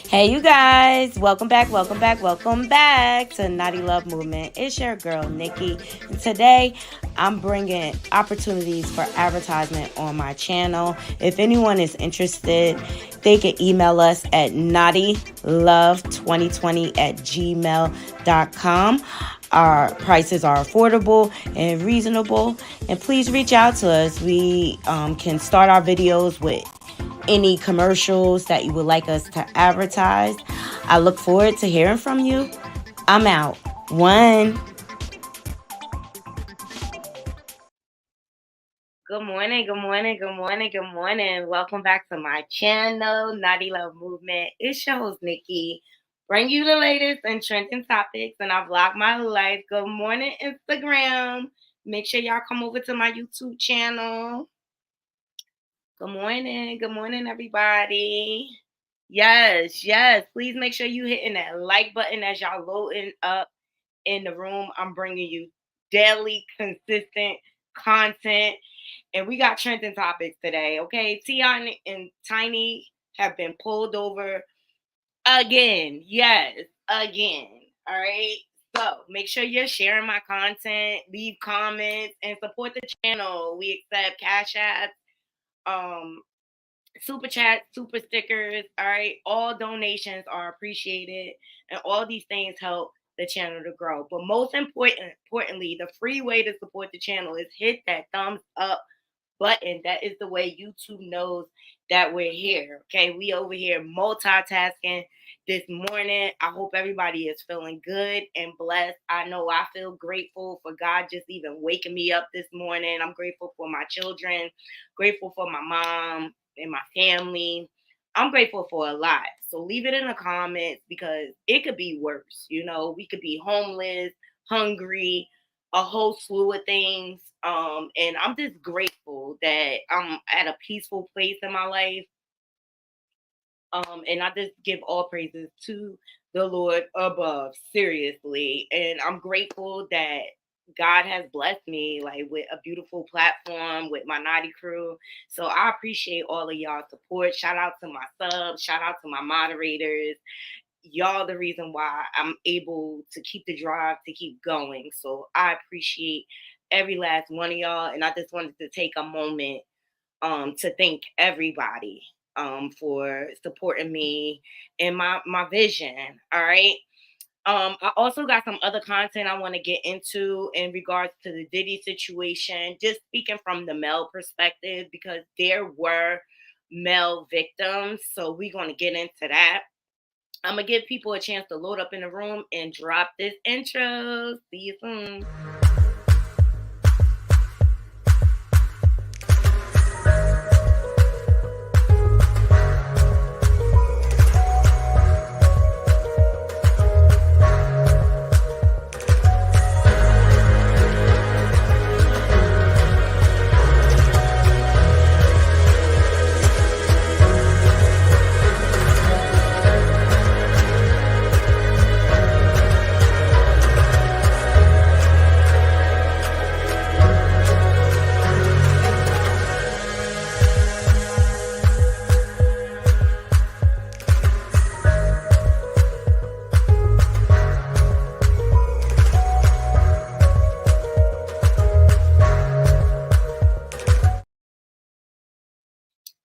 Hey, you guys, welcome back to Naughty Love Movement. It's your girl, Nikki. And today, I'm bringing opportunities for advertisement on my channel. If anyone is interested, they can email us at knottylove2020@gmail.com. Our prices are affordable and reasonable. And please reach out to us. We can start our videos with any commercials that you would like us to advertise. I look forward to hearing from you. I'm out. One. Good morning. Welcome back to my channel, Naughty Love Movement. It's your host, Nikki. Bring you the latest and trending topics, and I vlog my life. Good morning, Instagram. Make sure y'all come over to my YouTube channel. Good morning, everybody. Yes. Please make sure you hitting that like button as y'all loading up in the room. I'm bringing you daily, consistent content, and we got trending topics today. Okay, Tion and Tiny have been pulled over again. Yes, again. All right. So make sure you're sharing my content, leave comments, and support the channel. We accept Cash Apps, super chat, super stickers. All right, all donations are appreciated, and all these things help the channel to grow. But most importantly, the free way to support the channel is hit that thumbs up button. That is the way YouTube knows that we're here. Okay, we over here multitasking this morning. I hope everybody is feeling good and blessed. I know I feel grateful for God just even waking me up this morning. I'm grateful for my children, grateful for my mom and my family. I'm grateful for a lot. So leave it in the comments because it could be worse. You know, we could be homeless, hungry, a whole slew of things. And I'm just grateful that I'm at a peaceful place in my life. And I just give all praises to the Lord above, seriously. And I'm grateful that God has blessed me like with a beautiful platform with my naughty crew. So I appreciate all of y'all support. Shout out to my subs, shout out to my moderators. Y'all the reason why I'm able to keep the drive to keep going. So I appreciate every last one of y'all. And I just wanted to take a moment to thank everybody for supporting me and my vision. All right. I also got some other content I want to get into in regards to the Diddy situation, just speaking from the male perspective, because there were male victims. So we're going to get into that. I'm gonna give people a chance to load up in the room and drop this intro. See you soon.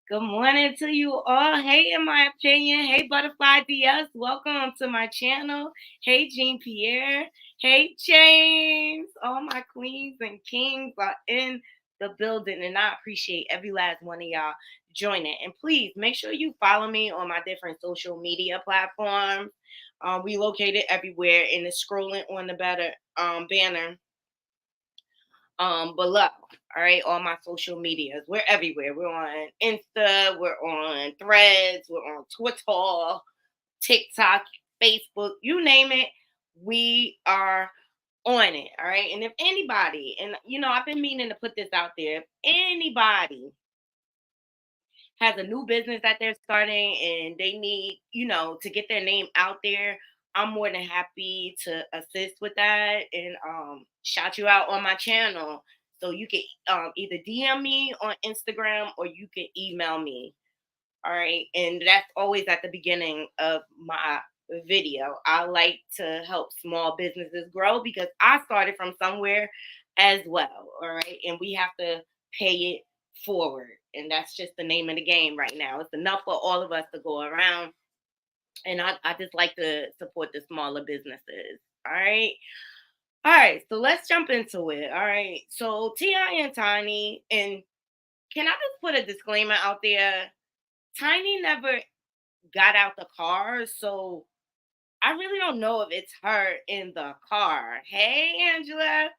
Good morning to you all. Hey, in my opinion. Hey, Butterfly DS. Welcome to my channel. Hey, Jean Pierre. Hey, James. All my queens and kings are in the building, and I appreciate every last one of y'all joining. And please make sure you follow me on my different social media platforms. We located everywhere, and it's scrolling on the better banner below. All right, all my social medias. We're everywhere. We're on Insta, we're on Threads, we're on Twitter, TikTok, Facebook, you name it, we are on it. All right. And if anybody, and I've been meaning to put this out there, if anybody has a new business that they're starting and they need, to get their name out there, I'm more than happy to assist with that and shout you out on my channel. So you can either DM me on Instagram or you can email me. All right. And that's always at the beginning of my video. I like to help small businesses grow because I started from somewhere as well. All right. And we have to pay it forward. And that's just the name of the game right now. It's enough for all of us to go around. And I just like to support the smaller businesses. All right. All right. So let's jump into it. All right. So T.I. and Tiny, and can I just put a disclaimer out there? Tiny never got out the car, so I really don't know if it's her in the car. Hey, Angela.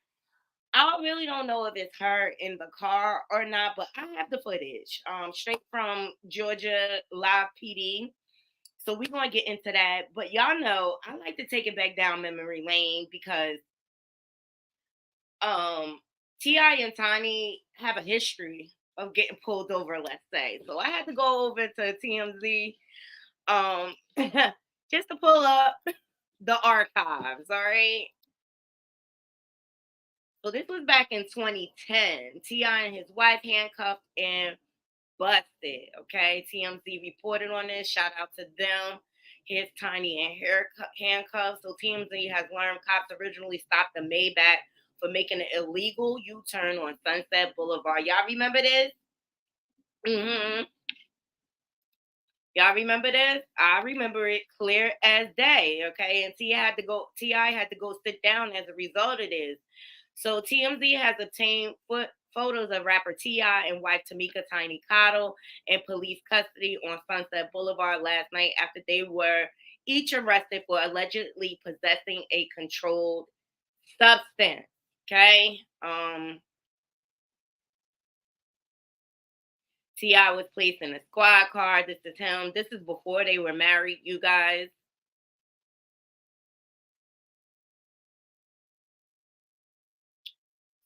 I really don't know if it's her in the car or not, but I have the footage straight from Georgia Live PD. So we're going to get into that. But y'all know I like to take it back down memory lane because um, T.I. and Tiny have a history of getting pulled over, let's say. So I had to go over to TMZ um just to pull up the archives. All right, so this was back in 2010. Ti and his wife handcuffed and busted. Okay, TMZ reported on this. Shout out to them. Here's Tiny and hair handcuffs. So TMZ has learned cops originally stopped the Maybach for making an illegal U-turn on Sunset Boulevard. Y'all remember this? Mm-hmm. Y'all remember this? I remember it clear as day. Okay, and Ti had to go sit down as a result of this. So TMZ has obtained photos of rapper Ti and wife Tamika Tiny Cottle in police custody on Sunset Boulevard last night after they were each arrested for allegedly possessing a controlled substance. Okay. Ti was placed in a squad car. This is him. This is before they were married, you guys.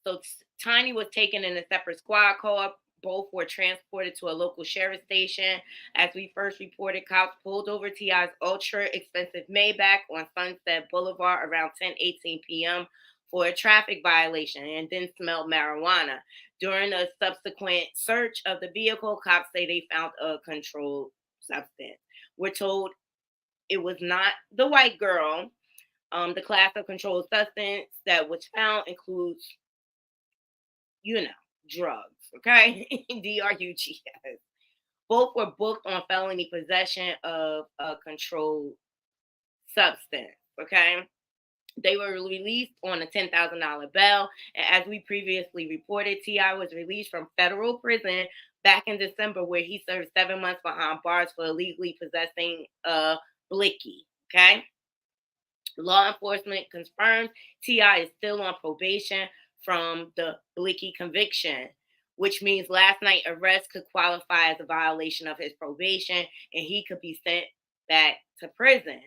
So Tiny was taken in a separate squad car. Both were transported to a local sheriff's station. As we first reported, cops pulled over Ti's ultra expensive Maybach on Sunset Boulevard around 10:18 p.m. for a traffic violation and then smelled marijuana. During a subsequent search of the vehicle, cops say they found a controlled substance. We're told it was not the white girl. The class of controlled substance that was found includes, drugs, okay? drugs. Both were booked on felony possession of a controlled substance, okay? They were released on a $10,000 bail. And as we previously reported, T.I. was released from federal prison back in December, where he served 7 months behind bars for illegally possessing a blicky, okay? Law enforcement confirmed T.I. is still on probation from the Blicky conviction, which means last night's arrest could qualify as a violation of his probation and he could be sent back to prison.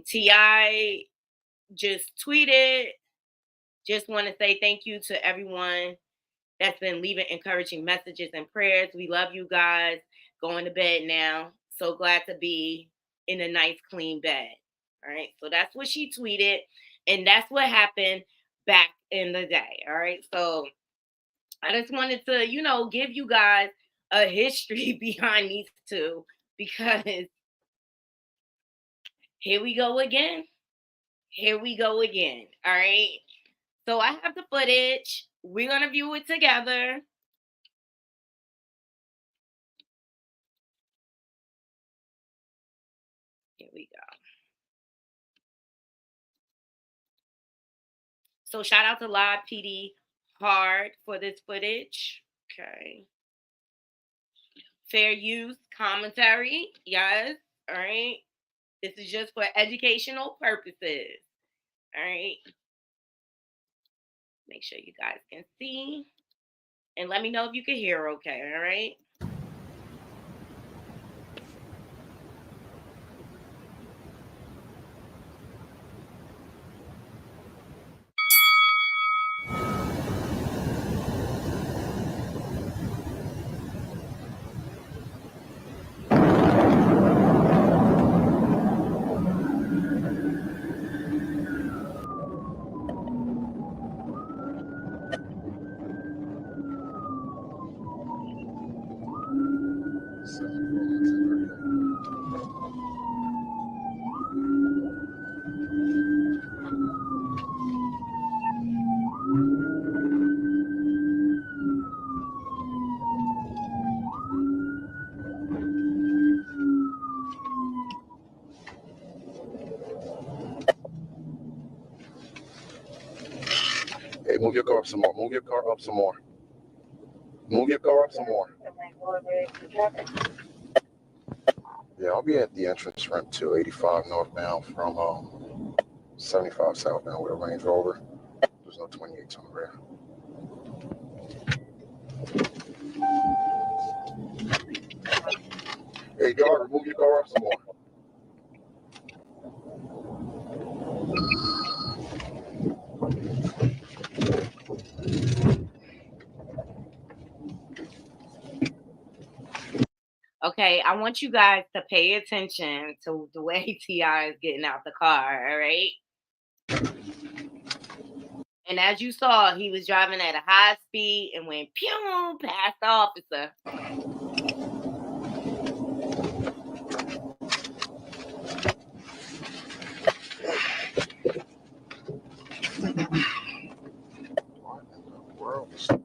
T.I. just tweeted, just want to say thank you to everyone that's been leaving encouraging messages and prayers. We love you guys. Going to bed now. So glad to be in a nice, clean bed. All right. So that's what she tweeted. And that's what happened back in the day. All right. So I just wanted to, give you guys a history behind these two because here we go again. Here we go again. All right. So I have the footage. We're going to view it together. Here we go. So shout out to Live PD Hard for this footage. Okay. Fair use commentary. Yes. All right. This is just for educational purposes. All right. Make sure you guys can see. And let me know if you can hear okay. All right. Hey, move your car up some more. Move your car up some more. Move your car up some more. Yeah, I'll be at the entrance ramp to 85 northbound from 75 southbound with a Range Rover. There's no 28s on the rear. Hey, driver, move your car up some more. Okay, I want you guys to pay attention to the way T.I. is getting out the car, all right? And as you saw, he was driving at a high speed and went pew past the officer. What in the world is that?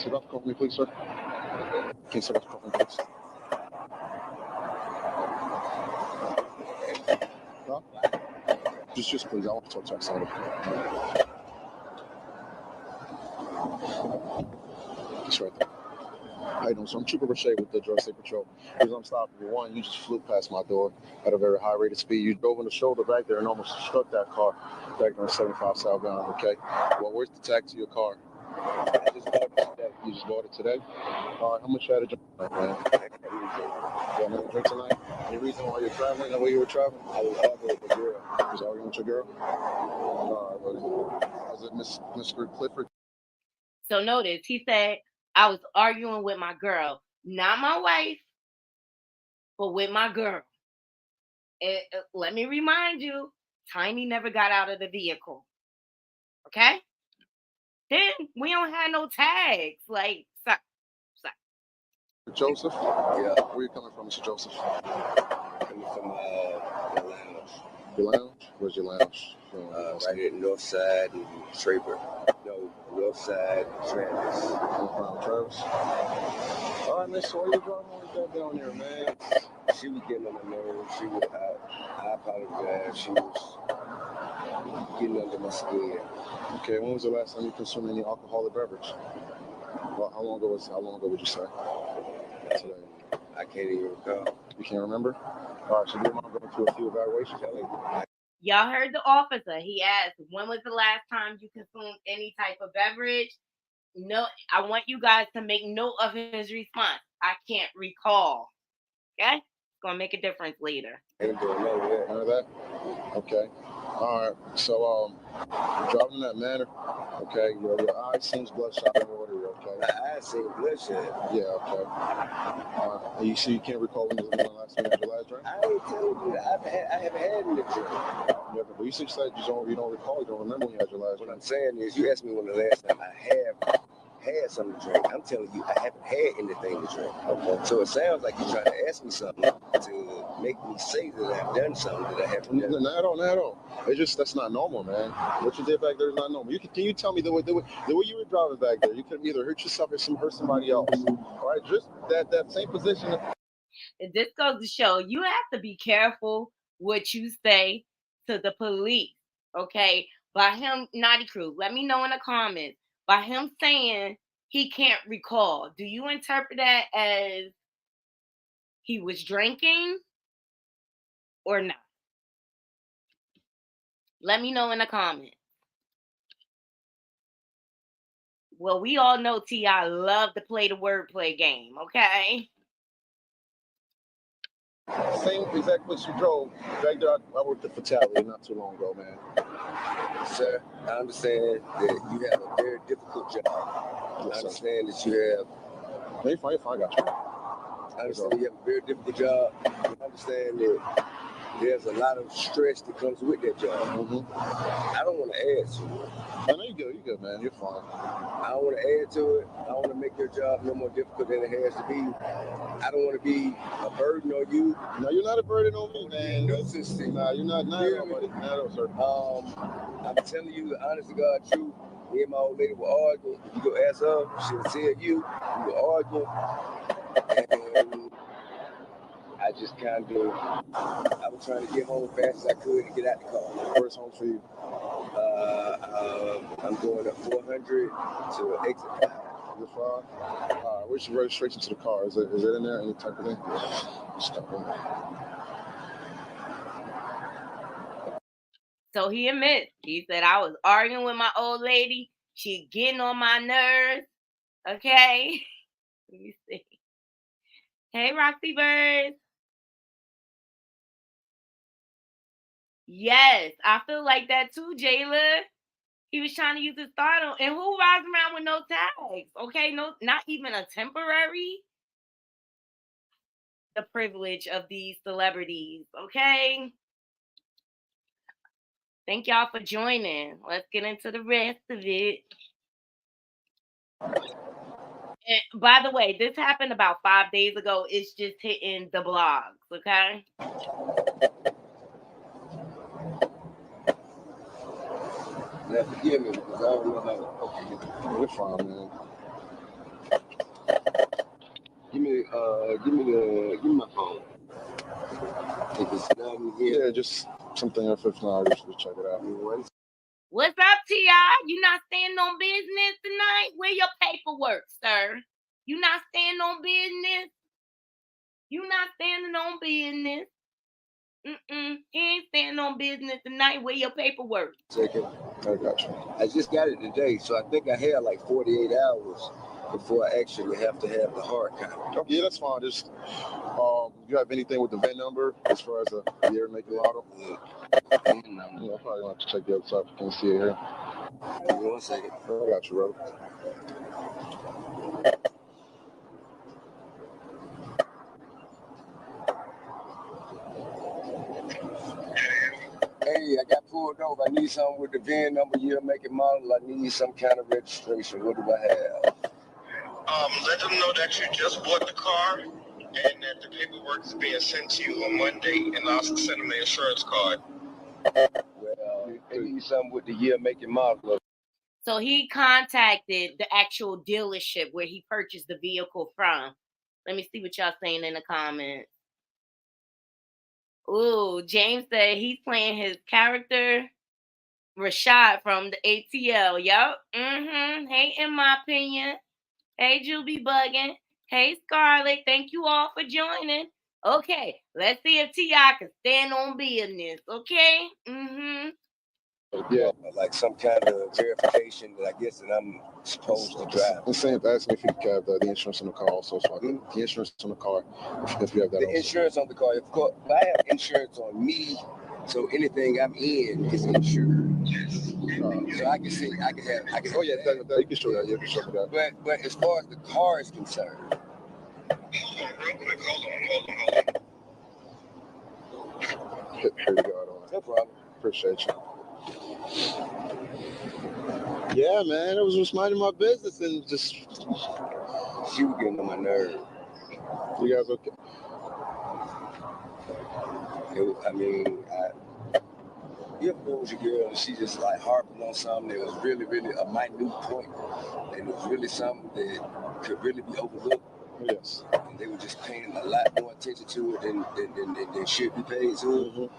Sit off the coat for me, please, sir. Can you sit off the coat for me, please? Huh? Just please. I want to talk to somebody. It's right there. How you doing? So I'm Trooper Brochet with the Drug State Patrol. The reason I'm stopping you, one, you just flew past my door at a very high rate of speed. You drove in the shoulder back there and almost struck that car back there on 75 southbound, okay? Well, where's the tag to your car? I just bought it today. You just bought it today? All right, how much you had to drink tonight, man? You had another drink tonight? Any reason why you're traveling the way you were traveling? I was arguing with a girl. You was arguing with your girl? All right, was it Miss Clifford? So notice he said I was arguing with my girl, not my wife, but with my girl. Let me remind you, Tiny never got out of the vehicle. Okay? Then we don't have no tags. Like, stop. Joseph? Yeah. Where you coming from, Mr. Joseph? Coming from the lounge. Your lounge? Where's your lounge? Right at North Side and Traper. No, North Side, Travis. Travis? All right, Miss, why you driving like that down there, man? She was getting on my nerves. She was I apologize. She was getting under my skin. Okay, when was the last time you consumed any alcoholic beverage? Well, how long ago would you say? Today. I can't even recall. You can't remember? All right, so do you mind going through a few evaluations? Y'all heard the officer. He asked, when was the last time you consumed any type of beverage? No, I want you guys to make note of his response. I can't recall. Okay? It's going to make a difference later. None of that? Okay. All right. So, driving in that manner, okay, your eyes seems bloodshot and watery, okay? My eyes seem bloodshot. Yeah, okay. And you see you can't recall when the last time you had your last drink? I ain't telling you that. I haven't had any drink. But you said you don't recall, you don't remember when you had your last drink. What I'm saying is, you asked me when the last time I have had something to drink. I'm telling you, I haven't had anything to drink. Okay. So it sounds like you're trying to ask me something to make me say that I've done something that I haven't done. Not at all. It's just, that's not normal, man. What you did back there is not normal. Can you tell me the way you were driving back there? You could have either hurt yourself or hurt somebody else. All right, just that same position. And this goes to show you have to be careful what you say to the police. Okay, by him, Naughty Crew, let me know in the comments. By him saying he can't recall, do you interpret that as he was drinking or not? Let me know in the comments. Well, we all know T.I. love to play the wordplay game, okay? Same exact place you drove. Back there, I worked at Fatality not too long ago, man. Sir, I understand that you have a very difficult job. Yes, I understand that you have... Hey, fine, I got you. I understand you have a very difficult job. I understand that there's a lot of stress that comes with that job. Mm-hmm. I don't want to add to it. I know you're good, man. You're fine. I don't want to add to it. I don't want to make your job no more difficult than it has to be. I don't want to be a burden on you. No, you're not a burden on me, man. No, sister. Nah, you're not at all, buddy. Not at all, sir. I'm telling you the honest to God truth. Me and my old lady were arguing. You go ask her, she'll tell you. We were arguing. And I just kind of, I was trying to get home as fast as I could to get out the car. Where's home for you? I'm going up 400 to exit 5. You're fine? Where's your registration to the car? Is it in there? Any type of thing? Stop in there. So he admits, he said, I was arguing with my old lady. She's getting on my nerves. Okay. Let me see. Hey, Roxy Bird. Yes, I feel like that too, Jayla. He was trying to use his stardom. And who rides around with no tags? Okay, no, not even a temporary. The privilege of these celebrities, okay? Thank y'all for joining. Let's get into the rest of it. And by the way, this happened about 5 days ago. It's just hitting the blogs, okay? Now forgive me because I don't know how to. You're fine, man. Give me my phone. Yeah, just something else. If not, just check it out. What's up, T.I.? You not standing on business tonight? Where your paperwork, sir? You not standing on business? You not standing on business? He ain't standing on business tonight. Where your paperwork? Second. I got you. I just got it today, so I think I had like 48 hours before I actually have to have the hard copy. Oh, yeah, that's fine. Just, you have anything with the VIN number as far as the year, make, and model? Yeah, I'm probably going to have to check the other side. Can you see it here? Give me 1 second. I got you, brother. Hey, I got pulled over. I need something with the VIN number, year, make, and model. I need some kind of registration. What do I have? Let them know that you just bought the car and that the paperwork is being sent to you on Monday, and also send them the insurance card. Well, they need something with the year, make, and model. So he contacted the actual dealership where he purchased the vehicle from. Let me see what y'all saying in the comments. Ooh, James said he's playing his character Rashad from the ATL. Yup. Hey, in my opinion. Hey, Juby Buggin. Hey, Scarlett. Thank you all for joining. Okay, let's see if T.I. can stand on business. Okay? Yeah, like some kind of verification that I guess that I'm supposed to drive. The same asking if you have the insurance on the car also. So the insurance on the car, if you have that. The also. insurance on the car. Of course, I have insurance on me, so anything I'm in is insured. So I can see, I can have. Oh yeah, that, you can show that. You can show me that. But as far as the car is concerned. Hold on, real quick. Hold on. Here you go. No problem. Appreciate you. Yeah, man, it was just minding my business and just. She was getting on my nerve. You guys okay? You ever go with your girl and she just like harping on something that was really, really a minute point, and it was really something that could really be overlooked? Yes. And they were just paying a lot more attention to it than should be paid to.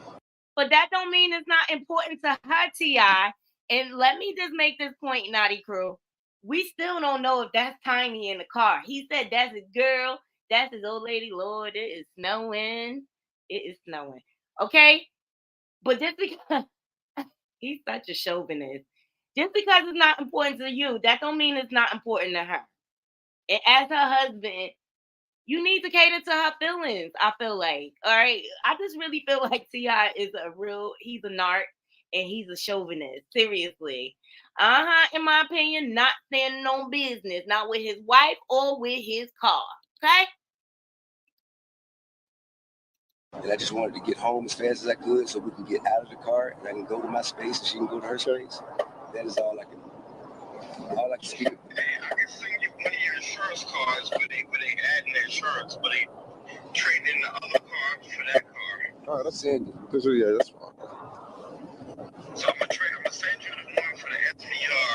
But that don't mean it's not important to her, T.I. And let me just make this point, Naughty Crew. We still don't know if that's Tiny in the car. He said that's his girl. That's his old lady. Lord, it is snowing. It is snowing. Okay? But just because he's such a chauvinist. Just because it's not important to you, that don't mean it's not important to her. And as her husband, you need to cater to her feelings, I feel like. All right. I just really feel like T.I. is he's a narc and he's a chauvinist. Seriously. In my opinion, not standing on business, not with his wife or with his car. Okay? And I just wanted to get home as fast as I could so we can get out of the car and I can go to my space and she can go to her space. That is all I can do. All I can speak. Hey, I can send you one of your insurance cards where they add the insurance, but they trade in the other car for that car. All right, let's send it. Yeah, that's fine. So I'm gonna send you the one for the SVR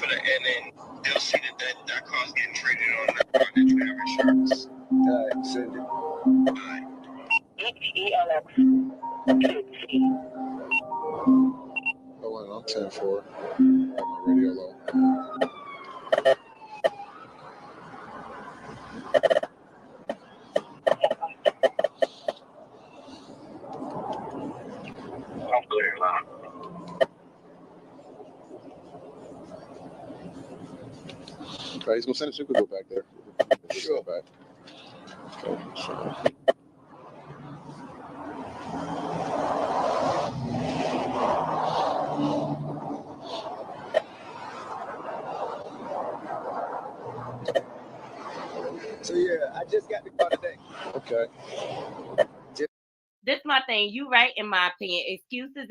and then they'll see that car's getting traded on that car that you have insurance. All right, send it. All right. HELX. Oh, and I'm 10-4. I have my radio low. I'm clear now. All right, he's gonna send it. So you can go back there. Sure. Back. Okay, sure. So yeah, I just got the car today. Okay. This is my thing. You right, in my opinion. Excuses.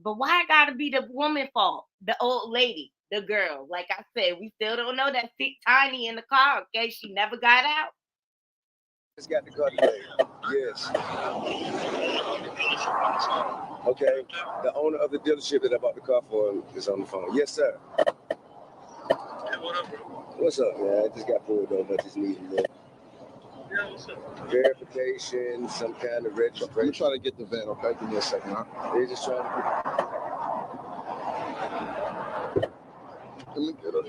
But why it gotta be the woman fault? The old lady, the girl. Like I said, we still don't know that Tiny in the car. Okay, she never got out. Just got the car today. Yes. Okay. The owner of the dealership that I bought the car for is on the phone. Yes, sir. Hey, what up, bro? What's up, man? I just got pulled over. I just need a little verification, some kind of Let me registration. try to get the van, okay? Give me a second, huh? They're just trying to Let me get it.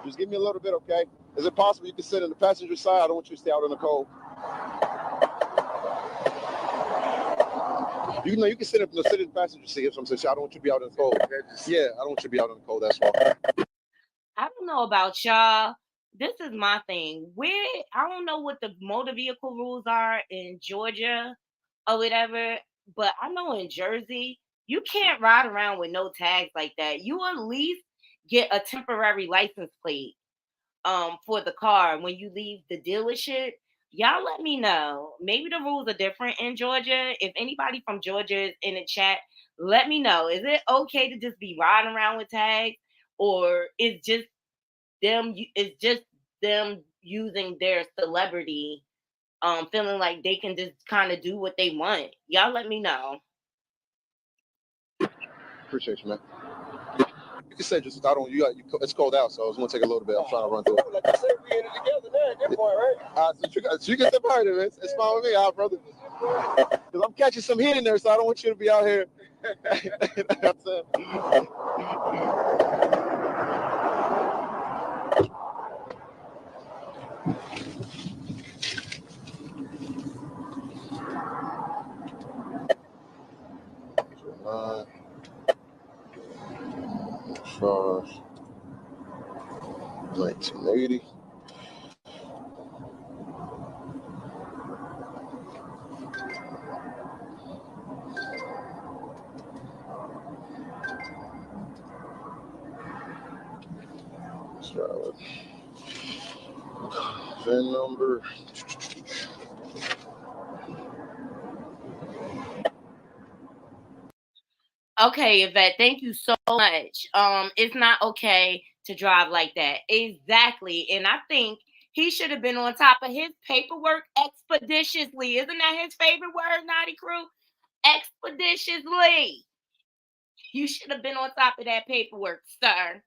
Just give me a little bit, okay? Is it possible you can sit in the passenger side? I don't want you to stay out in the cold. You know, you can sit in the passenger seat if I'm saying. I don't want you to be out in the cold. Yeah, I don't want you to be out in the cold. That's why. I don't know about y'all. This is my thing. I don't know what the motor vehicle rules are in Georgia or whatever, but I know in Jersey, you can't ride around with no tags like that. You at least get a temporary license plate for the car when you leave the dealership. Y'all let me know. Maybe the rules are different in Georgia. If anybody from Georgia is in the chat, let me know. Is it okay to just be riding around with tags, or it's just them using their celebrity, feeling like they can just kind of do what they want? Y'all let me know. Appreciate you, man. You can say just I don't. It's cold out, so it's gonna take a little bit. I'm trying to run through it. like I said, we in it together now at this point, right? So you get the part of it. It's fine with me, brother. Because I'm catching some heat in there, so I don't want you to be out here. That's it. Nine, 5, 1980. Valid. VIN number. Okay, Yvette, thank you so much. It's not okay to drive like that. Exactly. And I think he should have been on top of his paperwork expeditiously. Isn't that his favorite word, Naughty Crew? Expeditiously. You should have been on top of that paperwork, sir.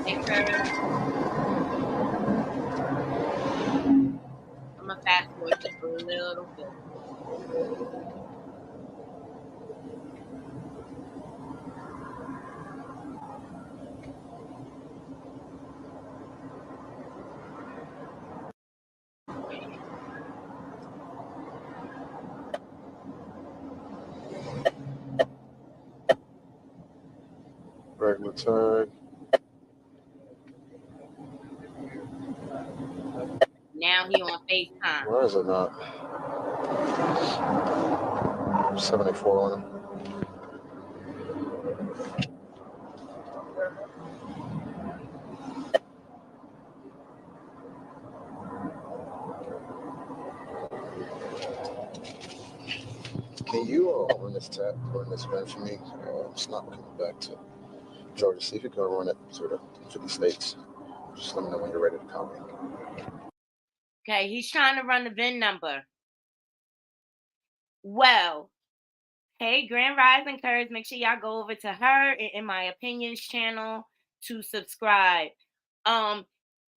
Hey, Kurt. I'm going to fast forward just a little bit. Regular tag. Now he on FaceTime. Why is it not? 74 on him. Can you run this van for me? It's not coming back to Georgia. See if you can run it to the 50 states. Just let me know when you're ready to come in. Okay, he's trying to run the VIN number. Well, hey, Grand Rising Curves, make sure y'all go over to her in my opinions channel to subscribe.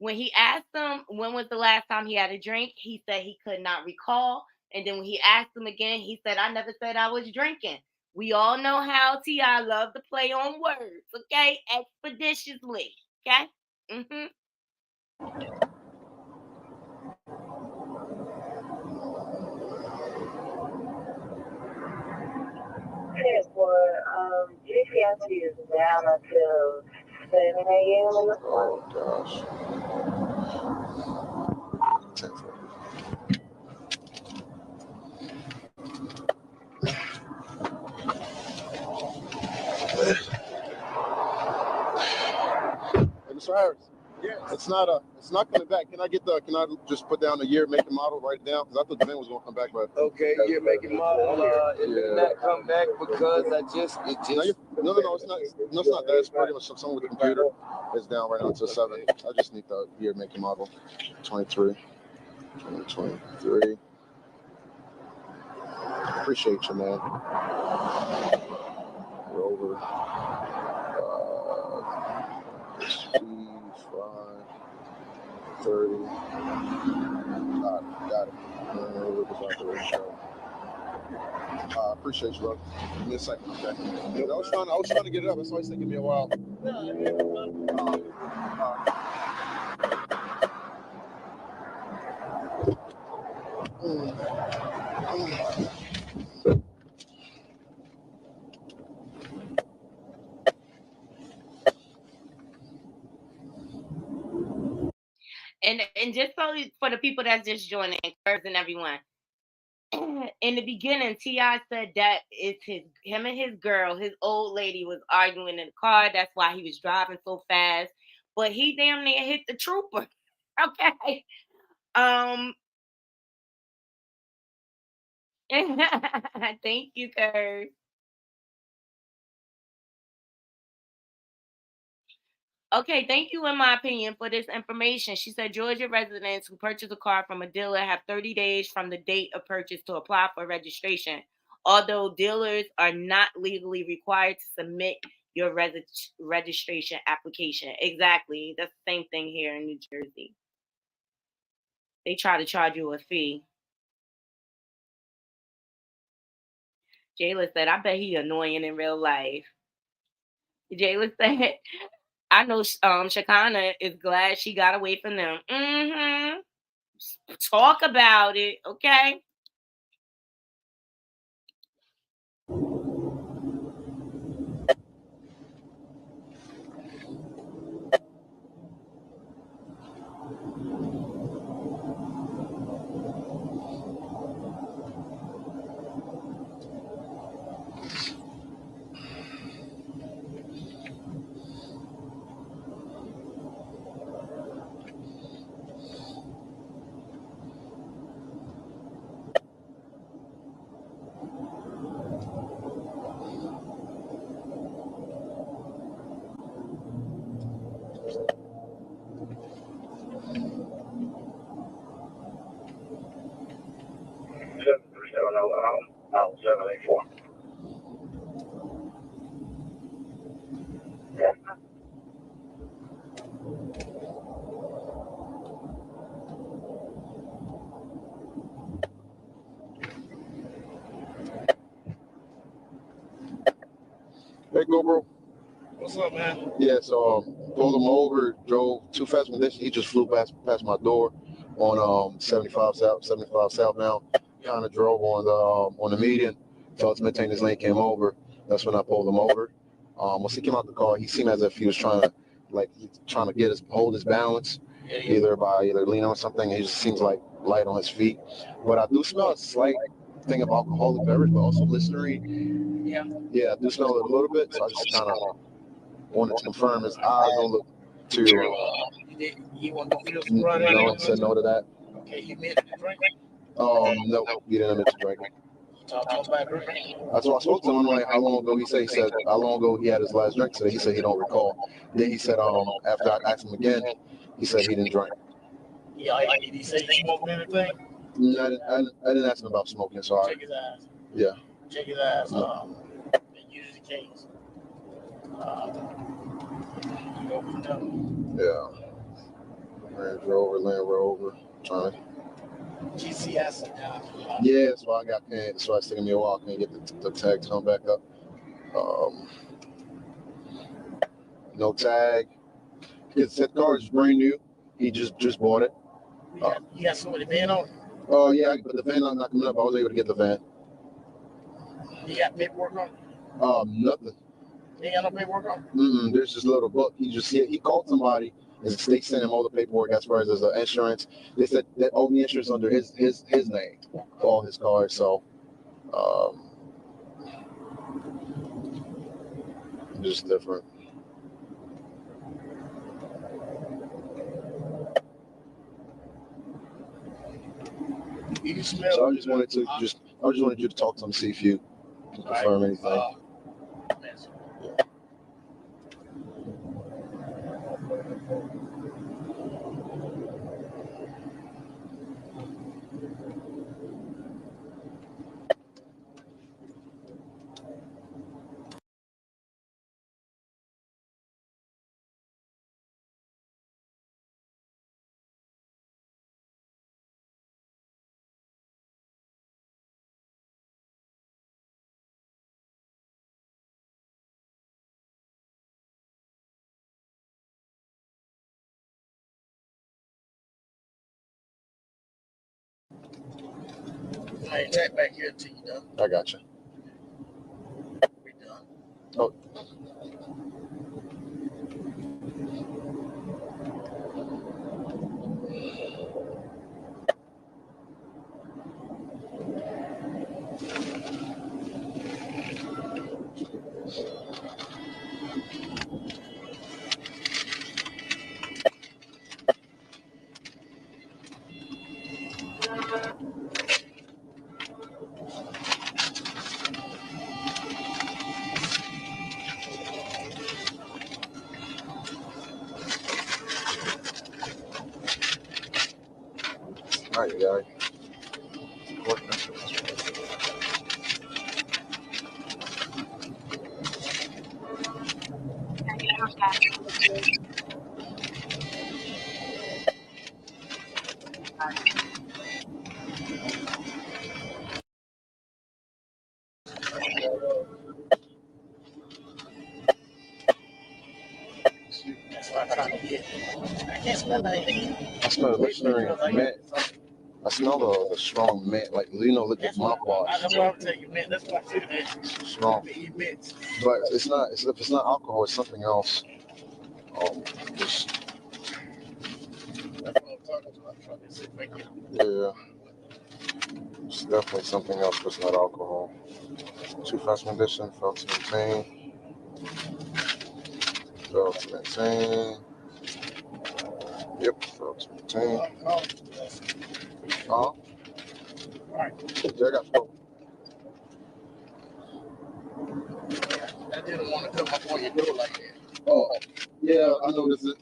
When he asked him when was the last time he had a drink, he said he could not recall. And then when he asked him again, he said, I never said I was drinking. We all know how T.I. love to play on words, okay? Expeditiously, okay? Mm-hmm. Yes, well, GCSE is down until 7 a.m. in the morning. Gosh. 10:40. Hey, Mr. Harris. Yeah. It's not coming back. Can I just put down the year, make, and model, write it down? Because I thought the van was gonna come back, but Okay, you're making model. It did not come back because it just. No, it's not. No, it's not that. It's pretty much something with the computer. It's down right now to 7. I just need the year, make, and model. 23. 2023. Appreciate you, man. We're over. C5 30. Got it. Appreciate you, bro. Give me a second, okay? I was trying to get it up. That's why it's taking me a while. And just so for the people that's just joining, Curves and everyone. In the beginning, T.I. said that it's him and his girl, his old lady, was arguing in the car. That's why he was driving so fast. But he damn near hit the trooper. Okay. Thank you, Curve. Okay, thank you, in my opinion, for this information. She said Georgia residents who purchase a car from a dealer have 30 days from the date of purchase to apply for registration. Although dealers are not legally required to submit your registration application. Exactly. That's the same thing here in New Jersey. They try to charge you a fee. Jayla said, I bet he annoying in real life. Jayla said, I know Shakana is glad she got away from them. Mm-hmm. Talk about it, okay? Oh, 784. Yes. Hey, go, bro. What's up, man? Yeah, so pulled him over, drove too fast condition. He just flew past my door on 75 South now. Kind of drove on the median. So to maintain his lane, came over. That's when I pulled him over. Once he came out the car, he seemed as if he was trying to hold his balance, either leaning on something. He just seems like light on his feet. But I do smell a slight thing of alcoholic beverage, but also Listerine. Yeah, I do smell it a little bit. So I just kind of wanted to confirm his eyes don't look too. You want the wheels to run? No, he said no to that. Okay, you admitted to drinking? No, he didn't admit to drinking. Talk to him about drinking. That's what I spoke to him. Like, how long ago? He said how long ago he had his last drink today. He said he don't recall. Then he said after I asked him again, he said he didn't drink. Yeah, did he say he smoked anything? No, I didn't ask him about smoking. So Check his eyes. Yeah. Check his eyes. That usually the case. Yeah. Range Rover, Land Rover, trying to. GCS. Yeah, that's why I got can't. That's why it's taking me a while. I can't get the tag to come back up. No tag. His car is brand new. He just bought it. You got somebody van on? Oh yeah, but the van not coming up. I was able to get the van. You got paperwork on? Nothing. You got no paperwork on? There's this little book. He called somebody, and they sent him all the paperwork as far as his insurance. They said that all the insurance under his name, all his cars. So, just different. You smell. So I just wanted you to talk to him, see if you can confirm anything. I ain't tap back here until you done. I got you. We done. Oh. All right, guys. That's what I'm trying to get. I can't smell anything. I smell the liquor mint. I smell the strong mint, like the mouthwash. That's what I'm telling you, man. That's what I said, man. Strong. But it's not. If it's not alcohol, it's something else. Just That's what I'm talking to. I'm trying to see if I can. yeah. It's definitely something else, but it's not alcohol. Too fast condition, failed to maintain. Failed to maintain. Yep, failed to maintain. All right. Yeah, I got you. I didn't want to come up on your door like that. Oh, yeah, I noticed it.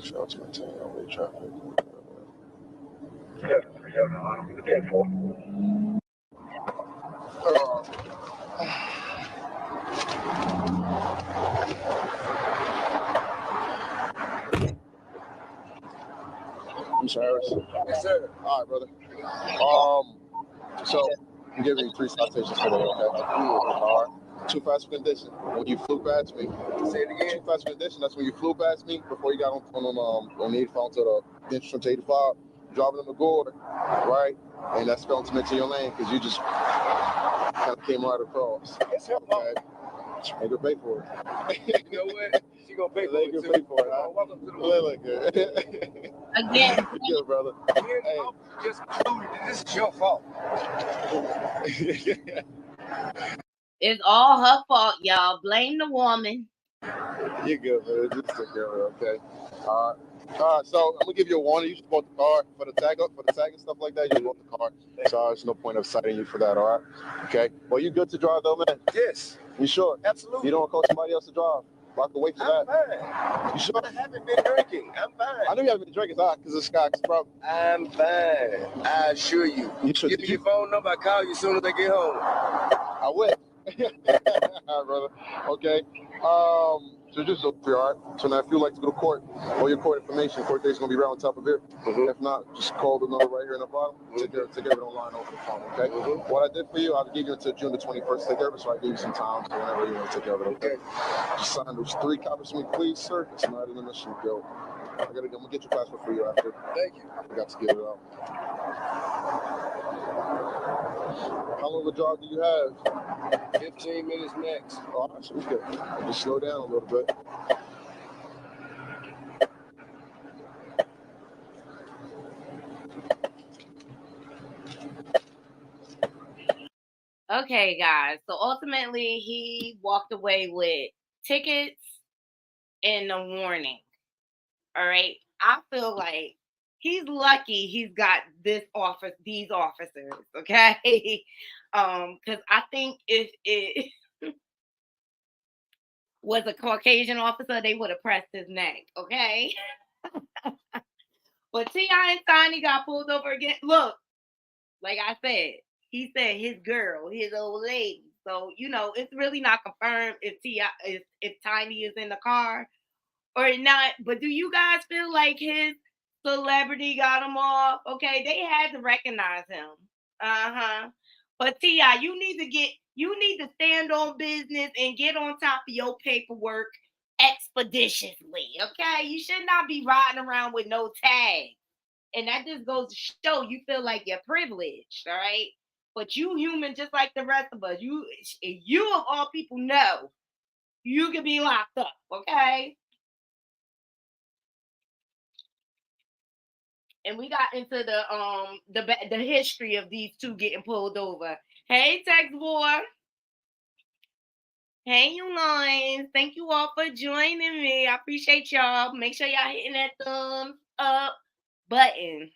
Failed to maintain all-way traffic. Mr. Harris. Yes, sir. All right, brother. So I'm giving you 3 citations today, okay? All right. Too fast for condition. When you flew past me. Say it again. Too fast for condition. That's when you flew past me before you got on the 85 to the entrance to 85, driving in the Gordon, right? And that's going to mention your lane because you just kind of came right across. It's her fault. Okay. They gonna pay for it. You know what? She gonna pay for They it gonna too. pay for it. Huh? Welcome to the Look good. Again, Good, brother. Here's Hey. just concluded that this is your fault. it's all her fault, y'all. Blame the woman. You're good, man. Just take care of it, okay? All right, so I'm gonna give you a warning. You just bought the car for the tag and stuff like that. You just bought the car, so there's no point of citing you for that. All right, okay? Well, you good to drive though, man? Yes, You sure? absolutely. You don't want to call somebody else to drive? But I can wait for I'm that. fine. You sure? I haven't been drinking. I'm fine. I know you haven't been drinking, because it's Scott. I'm fine. I assure you. You should. Give me your phone number. I'll call you as soon as I get home. I will. All right, brother. Okay. So just so all right. So now, if you'd like to go to court, all your court information, court date's gonna be right on top of it. Mm-hmm. If not, just call the number right here in the bottom. Take care of it online over the phone. Okay. Mm-hmm. What I did for you, I'll give you until June the 21st to take care of it. So I gave you some time. So whenever you want to take care of it, okay. Just sign those 3 copies for me, please, sir. It's not an initial bill. I'm gonna get your passport for you after. Thank you. I forgot to get it out. How long of a drive do you have? 15 minutes max. Oh, that's okay. Just slow down a little bit. Okay, guys. So ultimately, he walked away with tickets and a warning. All right. I feel like he's lucky he's got these officers. Okay. Because I think if it was a Caucasian officer, they would have pressed his neck. Okay. But T.I. and Tiny got pulled over again. Look, like I said, he said his girl, his old lady. So, it's really not confirmed if Tiny is in the car or not. But do you guys feel like his celebrity got him off? Okay, they had to recognize him. But T.I., you need to stand on business and get on top of your paperwork expeditiously. Okay, you should not be riding around with no tag. And that just goes to show you feel like you're privileged, all right? But you human just like the rest of us. You of all people know you could be locked up, okay? And we got into the history of these two getting pulled over. Hey, Tex Boy. Hey, you lines. Thank you all for joining me. I appreciate y'all. Make sure y'all hitting that thumbs up button.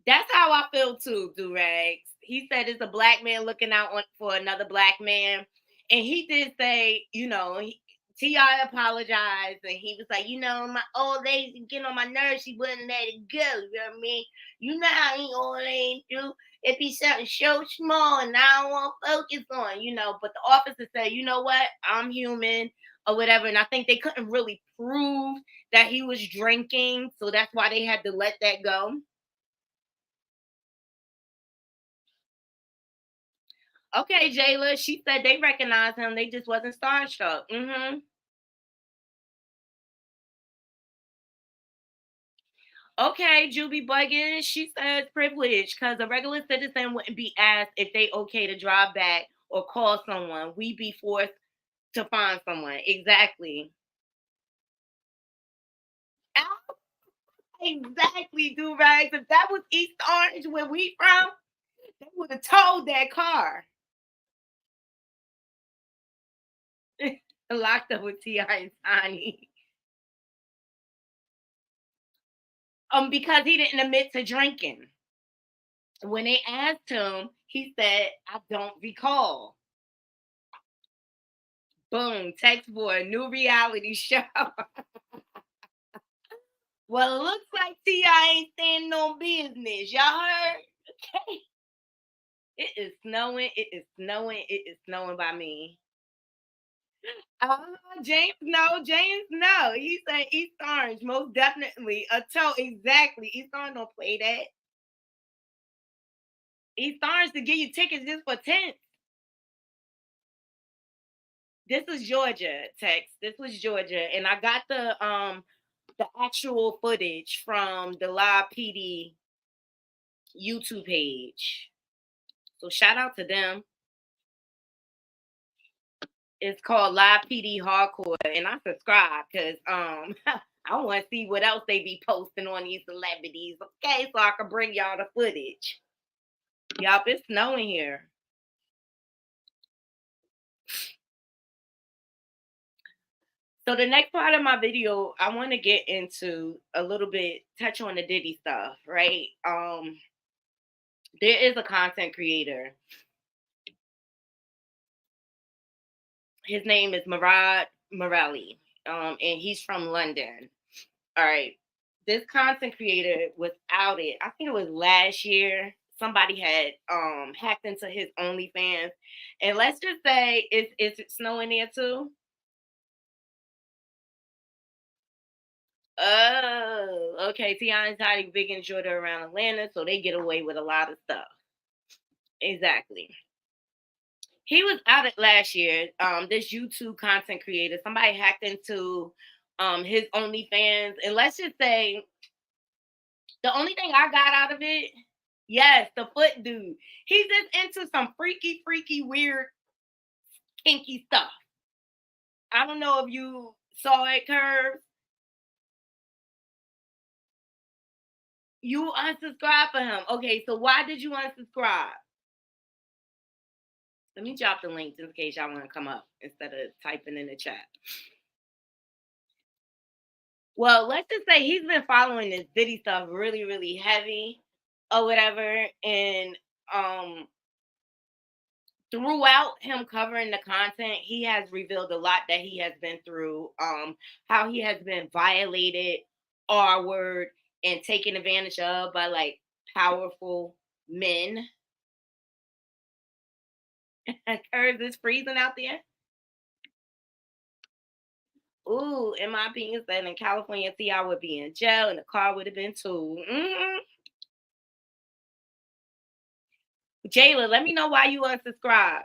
That's how I feel too, Durags. He said it's a black man looking out for another black man. And he did say, T.I. apologized and he was like, my old lady getting on my nerves, she wouldn't let it go. You know what I mean? You know how he old lady do. It be something so small and I don't want to focus on, but the officer said, you know what? I'm human or whatever. And I think they couldn't really prove that he was drinking. So that's why they had to let that go. Okay, Jayla, she said they recognized him. They just wasn't starstruck. Okay, Juby Buggins, she says privilege because a regular citizen wouldn't be asked if they okay to drive back or call someone. We be forced to find someone. Exactly. Exactly, do-rags. If that was East Orange where we from, they would have towed that car. Locked up with T.I. and Tiny. Because he didn't admit to drinking. When they asked him, he said, I don't recall. Boom, text boy, new reality show. Well, it looks like T.I. ain't standing on business. Y'all heard? Okay. It is snowing. It is snowing. It is snowing by me. James, no. He said East Orange, most definitely. A toe, exactly. East Orange don't play that. East Orange to give you tickets just for tents. This is Georgia, Tex. This was Georgia, and I got the actual footage from the Live PD YouTube page. So shout out to them. It's called Live PD Hardcore, and I subscribe because I want to see what else they be posting on these celebrities. Okay, so I can bring y'all the footage. Y'all, it's snowing here. So the next part of my video, I want to get into a little bit, touch on the Diddy stuff, right? There is a content creator. His name is Murad Morelli. And he's from London. All right. This content creator was outed. I think it was last year. Somebody had hacked into his OnlyFans. And let's just say is it snowing there too? Oh, okay. Tiana and Toddy big and Jordan around Atlanta, so they get away with a lot of stuff. Exactly. He was out at last year. This YouTube content creator, somebody hacked into his OnlyFans, and let's just say the only thing I got out of it, yes, the foot dude. He's just into some freaky, weird, kinky stuff. I don't know if you saw it, Curve. You unsubscribed for him. Okay, so why did you unsubscribe? Let me drop the links in case y'all want to come up instead of typing in the chat. Well, let's just say he's been following this Diddy stuff really heavy or whatever. And throughout him covering the content, he has revealed a lot that he has been through, how he has been violated, R word, and taken advantage of by like powerful men. Curves is freezing out there. Ooh, in my opinion, said in California, T.I. would be in jail and the car would have been too. Jayla, let me know why you unsubscribe.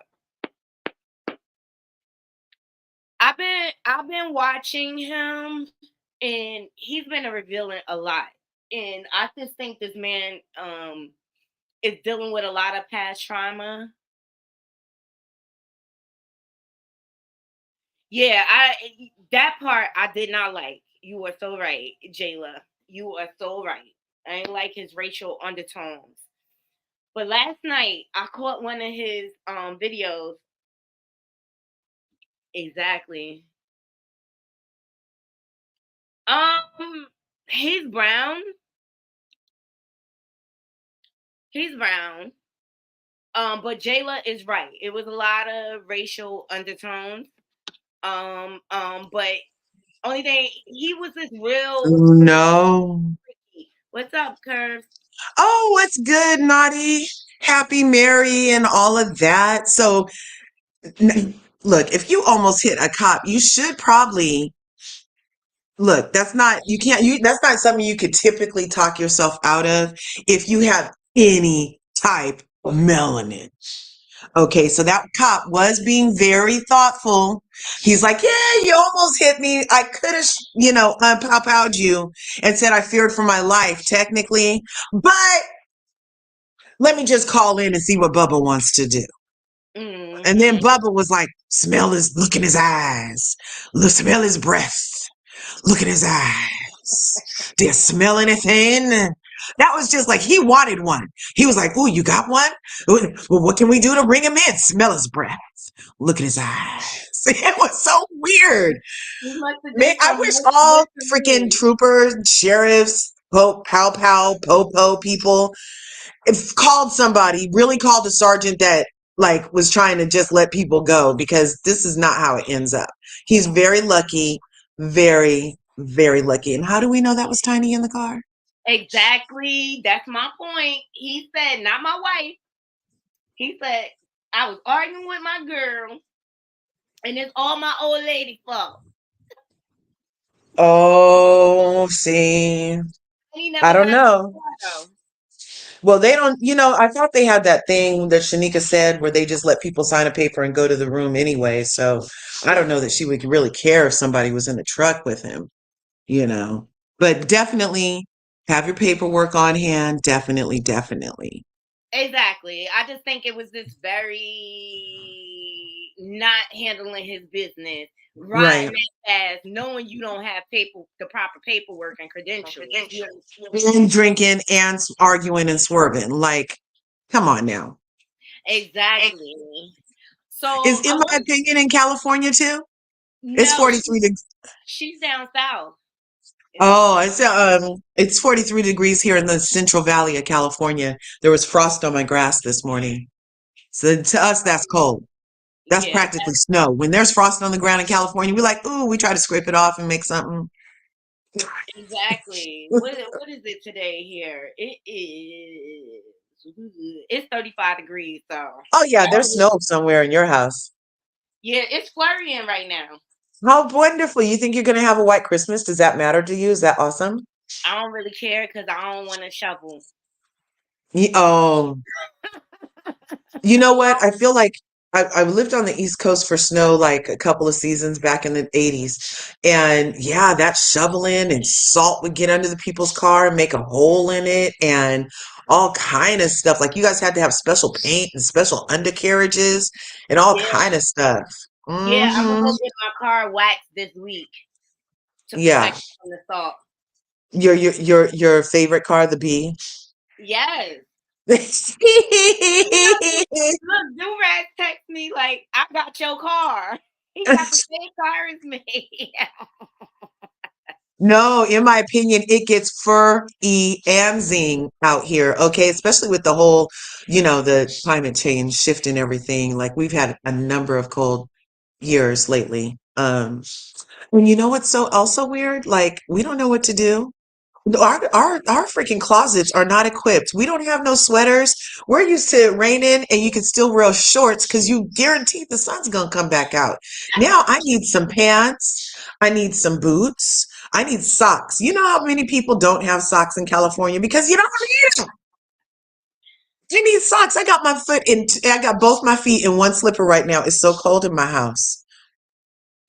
I've been watching him, and he's been revealing a lot. And I just think this man is dealing with a lot of past trauma. Yeah, that part I did not like. You were so right, Jayla. You are so right. I ain't like his racial undertones. But last night I caught one of his videos. Exactly. He's brown. He's brown. But Jayla is right. It was a lot of racial undertones. But only thing he was this real. No. What's up, Curves? Oh, what's good, Naughty? Happy, merry, and all of that. So, look, if you almost hit a cop, you should probably look. That's not you can't you. That's not something you could typically talk yourself out of if you have any type of melanin. Okay, so that cop was being very thoughtful. He's like, yeah, you almost hit me. I could have, pow-powed you and said I feared for my life, technically. But let me just call in and see what Bubba wants to do. Mm-hmm. And then Bubba was like, look in his eyes. Smell his breath. Look at his eyes. Do you smell anything? That was just like, he wanted one. He was like, ooh, you got one? Well, what can we do to bring him in? Smell his breath. Look at his eyes. It was so weird. Man, I wish all freaking troopers, sheriffs, pow, po people, if called somebody, really called a sergeant that like was trying to just let people go, because this is not how it ends up. He's very lucky, very, very lucky. And how do we know that was Tiny in the car? Exactly. That's my point. He said, not my wife. He said, I was arguing with my girl, and it's all my old lady fault. Oh, see. I don't know. Well, they don't, I thought they had that thing that Shanika said where they just let people sign a paper and go to the room anyway. So I don't know that she would really care if somebody was in the truck with him, But definitely have your paperwork on hand. Definitely. Exactly. I just think it was this very not handling his business, riding as knowing you don't have the proper paperwork and credentials. And drinking and arguing and swerving. Like, come on now. Exactly. So Is, in my opinion, in California too? No, it's 43 degrees. She's down south. Oh, it's 43 degrees here in the Central Valley of California. There was frost on my grass this morning. So to us, that's cold. That's Yeah, practically snow. When there's frost on the ground in California, we're like, ooh, we try to scrape it off and make something. exactly. What is it today here? It's 35 degrees, so Oh yeah, I there's don't really, snow somewhere in your house. yeah, it's flurrying right now. How wonderful. You think you're gonna have a white Christmas? Does that matter to you? Is that awesome? I don't really care because I don't want to shovel. Oh, you know what? I feel like I've lived on the East Coast for snow like a couple of seasons back in the 80s. And yeah, that shoveling and salt would get under the people's car and make a hole in it and all kind of stuff. Like you guys had to have special paint and special undercarriages and all Yeah, kind of stuff. yeah. I'm gonna Hmm. go get my car waxed this week to Yeah. protect it from the salt. Your favorite car, the B. Yes. Look, Durag text me like, I got your car. He got the same car as me. No, in my opinion, it gets fur-y and zing out here. Okay, especially with the whole, the climate change shift and everything. Like we've had a number of cold years lately. And you know what's so also weird? Like we don't know what to do. Our freaking closets are not equipped. We don't have no sweaters. We're used to it raining and you can still wear shorts because you guaranteed the sun's gonna come back out. Now I need some pants. I need some boots. I need socks. You know how many people don't have socks in California because you don't need them. You need socks. I got both my feet in one slipper right now. It's so cold in my house.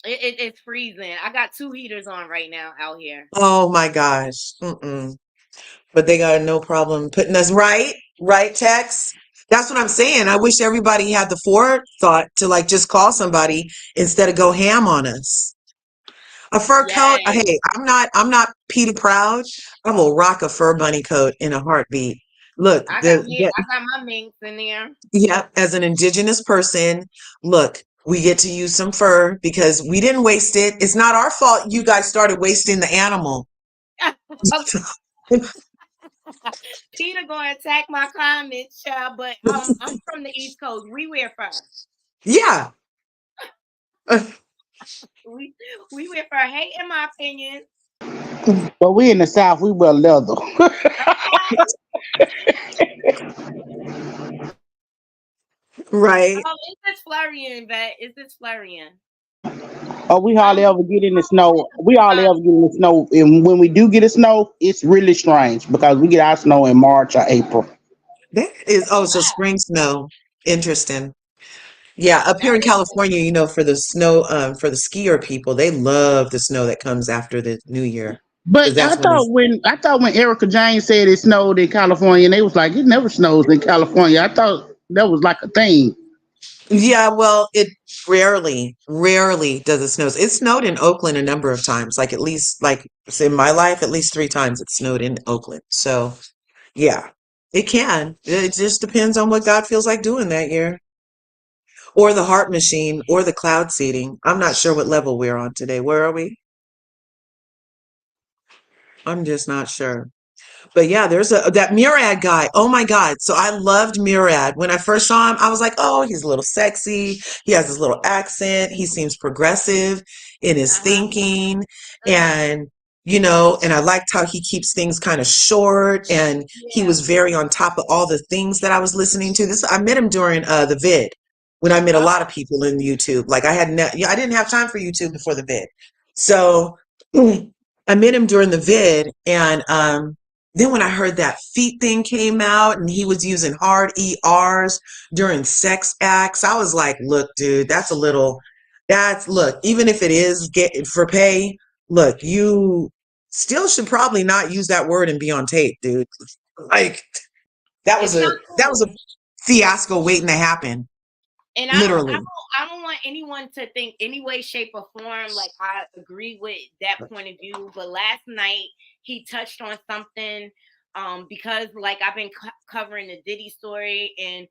It's freezing. I got 2 heaters on right now out here. Oh my gosh. Mm-mm. But they got no problem putting us right, Tex? That's what I'm saying. I wish everybody had the forethought to like just call somebody instead of go ham on us. A fur coat, Yes. hey, I'm not Peter Proud. I will rock a fur bunny coat in a heartbeat. Look, I got my minks in there. yeah, as an indigenous person, look, we get to use some fur because we didn't waste it. It's not our fault you guys started wasting the animal. Peter gonna attack my comments, child, but I'm from the East Coast. We wear fur. Yeah. We we wear fur. Hey, in my opinion. But we in the South, we wear leather. Right. Oh, is this Florian, Vet? Is this Florian? Oh, we hardly ever get in the Look snow. at We hardly the ever get in the snow. And when we do get a snow, it's really strange because we get our snow in March or April. That is, Oh oh, so wow, spring snow. Interesting. Yeah, up here that in is California, for the snow, for the skier people, they love the snow that comes after the New Year because But that's when it's, I thought when Erica Jane said it snowed in California, and they was like, it never snows in California. I thought that was like a thing. yeah, well, it rarely does it snow. It snowed in Oakland a number of times, like at least, like in my life, at least 3 times it snowed in Oakland. So, yeah, it can. It just depends on what God feels like doing that year. Or the heart machine or the cloud seeding. I'm not sure what level we're on today. Where are we? I'm just not sure. But yeah, there's that Murad guy. Oh my God. So I loved Murad. When I first saw him, I was like, oh, he's a little sexy. He has his little accent. He seems progressive in his uh-huh. thinking. And, and I liked how he keeps things kind of short. And he Yeah. was very on top of all the things that I was listening to. I met him during the vid when I met a Oh, lot of people in YouTube. Like I didn't have time for YouTube before the vid. So I met him during the vid and, then when I heard that feet thing came out and he was using hard ERs during sex acts, I was like, look, dude, look, even if it is get for pay, look, you still should probably not use that word and be on tape, dude. Like that was it's not a cool. fiasco waiting to happen, And literally. I don't want anyone to think any way, shape, or form like I agree with that point of view. But last night he touched on something because like I've been covering the Diddy story, and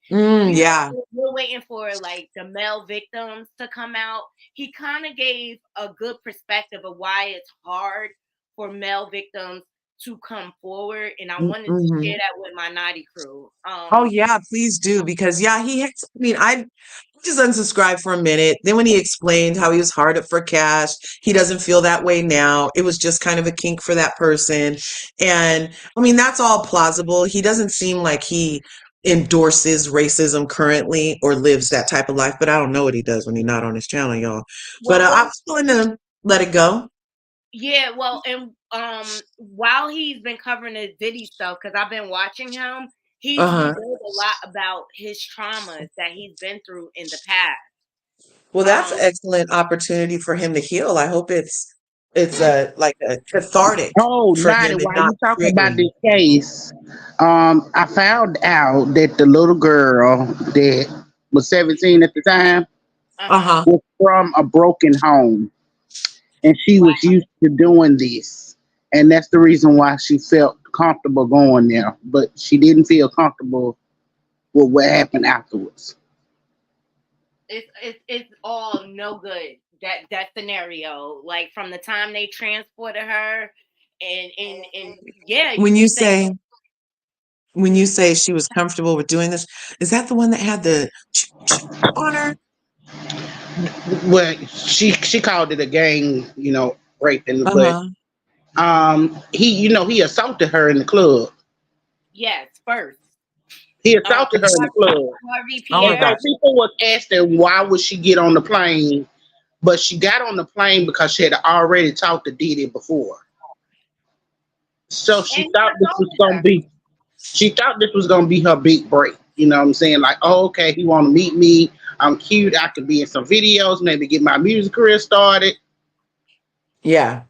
Yeah. we're waiting for like the male victims to come out. He kind of gave a good perspective of why it's hard for male victims to come forward, and I wanted to share that with my naughty crew. Oh yeah, please do, because yeah, I just unsubscribed for a minute. Then when he explained how he was hard up for cash, he doesn't feel that way now. It was just kind of a kink for that person. And I mean, that's all plausible. He doesn't seem like he endorses racism currently or lives that type of life, but I don't know what he does when he's not on his channel, y'all. But I was willing to let it go. Yeah, well, and while he's been covering the Diddy stuff, because I've been watching him, he's revealed a lot about his traumas that he's been through in the past. Well, that's an excellent opportunity for him to heal. I hope it's like a cathartic Oh, for Nadi, him and while not you talking about triggering. this case, I found out that the little girl that was 17 at the time was from a broken home, and she was used to doing this, and that's the reason why she felt comfortable going there, but she didn't feel comfortable with what happened afterwards. It's all no good. That scenario, like from the time they transported her, and yeah, When you say she was comfortable with doing this, is that the one that had the on her? Well, she called it a gang, raping, but he assaulted her in the club. yes, first He assaulted her in the club. Harvey Oh my And so Pierre. gosh. people was asking why would she get on the plane, but she got on the plane because she had already talked to Diddy before. So And he assaulted her. she thought this was gonna be her big break. You know what I'm saying? Like, oh, okay, he wanna meet me. I'm cute. I could be in some videos, maybe get my music career started. Yeah.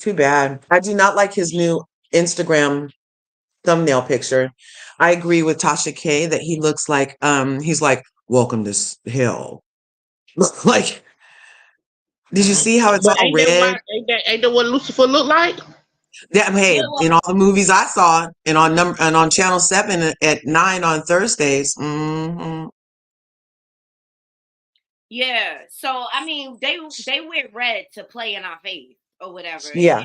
Too bad. I do not like his new Instagram thumbnail picture. I agree with Tasha K that he looks like he's like, welcome to hell. Like, did you see how it's But all red? ain't that what Lucifer looked like? That Yeah, hey, in all the movies I saw, and on Channel 7 at 9 on Thursdays. yeah. So I mean, they wear red to play in our face or whatever, and Yeah.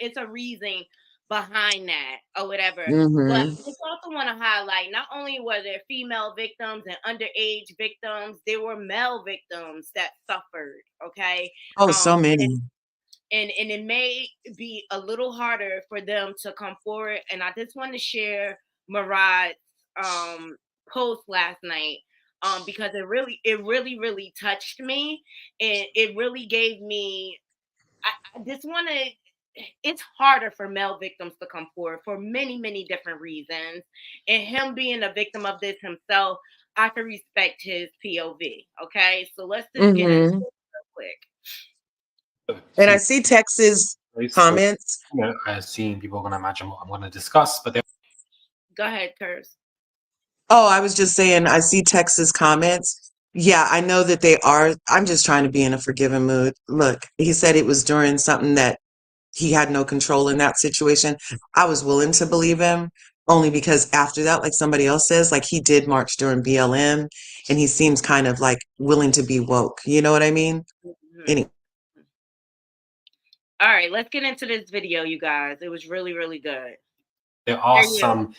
it's a reason behind that or whatever. But I Mm-hmm. just also want to highlight, not only were there female victims and underage victims, there were male victims that suffered. Okay, Oh, so many. and it may be a little harder for them to come forward. And I just want to share Marad's post last night, because it really touched me, and it really gave me. I just want to. It's harder for male victims to come forward for many different reasons, and him being a victim of this himself, I can respect his POV. Okay, so let's just get into it Mm-hmm. real quick. And I see Tex's comments. I've seen people are going to imagine what I'm going to discuss, but Go ahead, Curse. Oh, I was just saying, I see Tex's comments. Yeah, I know that they are. I'm just trying to be in a forgiving mood. Look, he said it was during something that he had no control in that situation. I was willing to believe him only because after that, like somebody else says, like he did march during BLM and he seems kind of like willing to be woke. You know what I mean? Anyway. All right, let's get into this video, you guys. It was really good. there are some,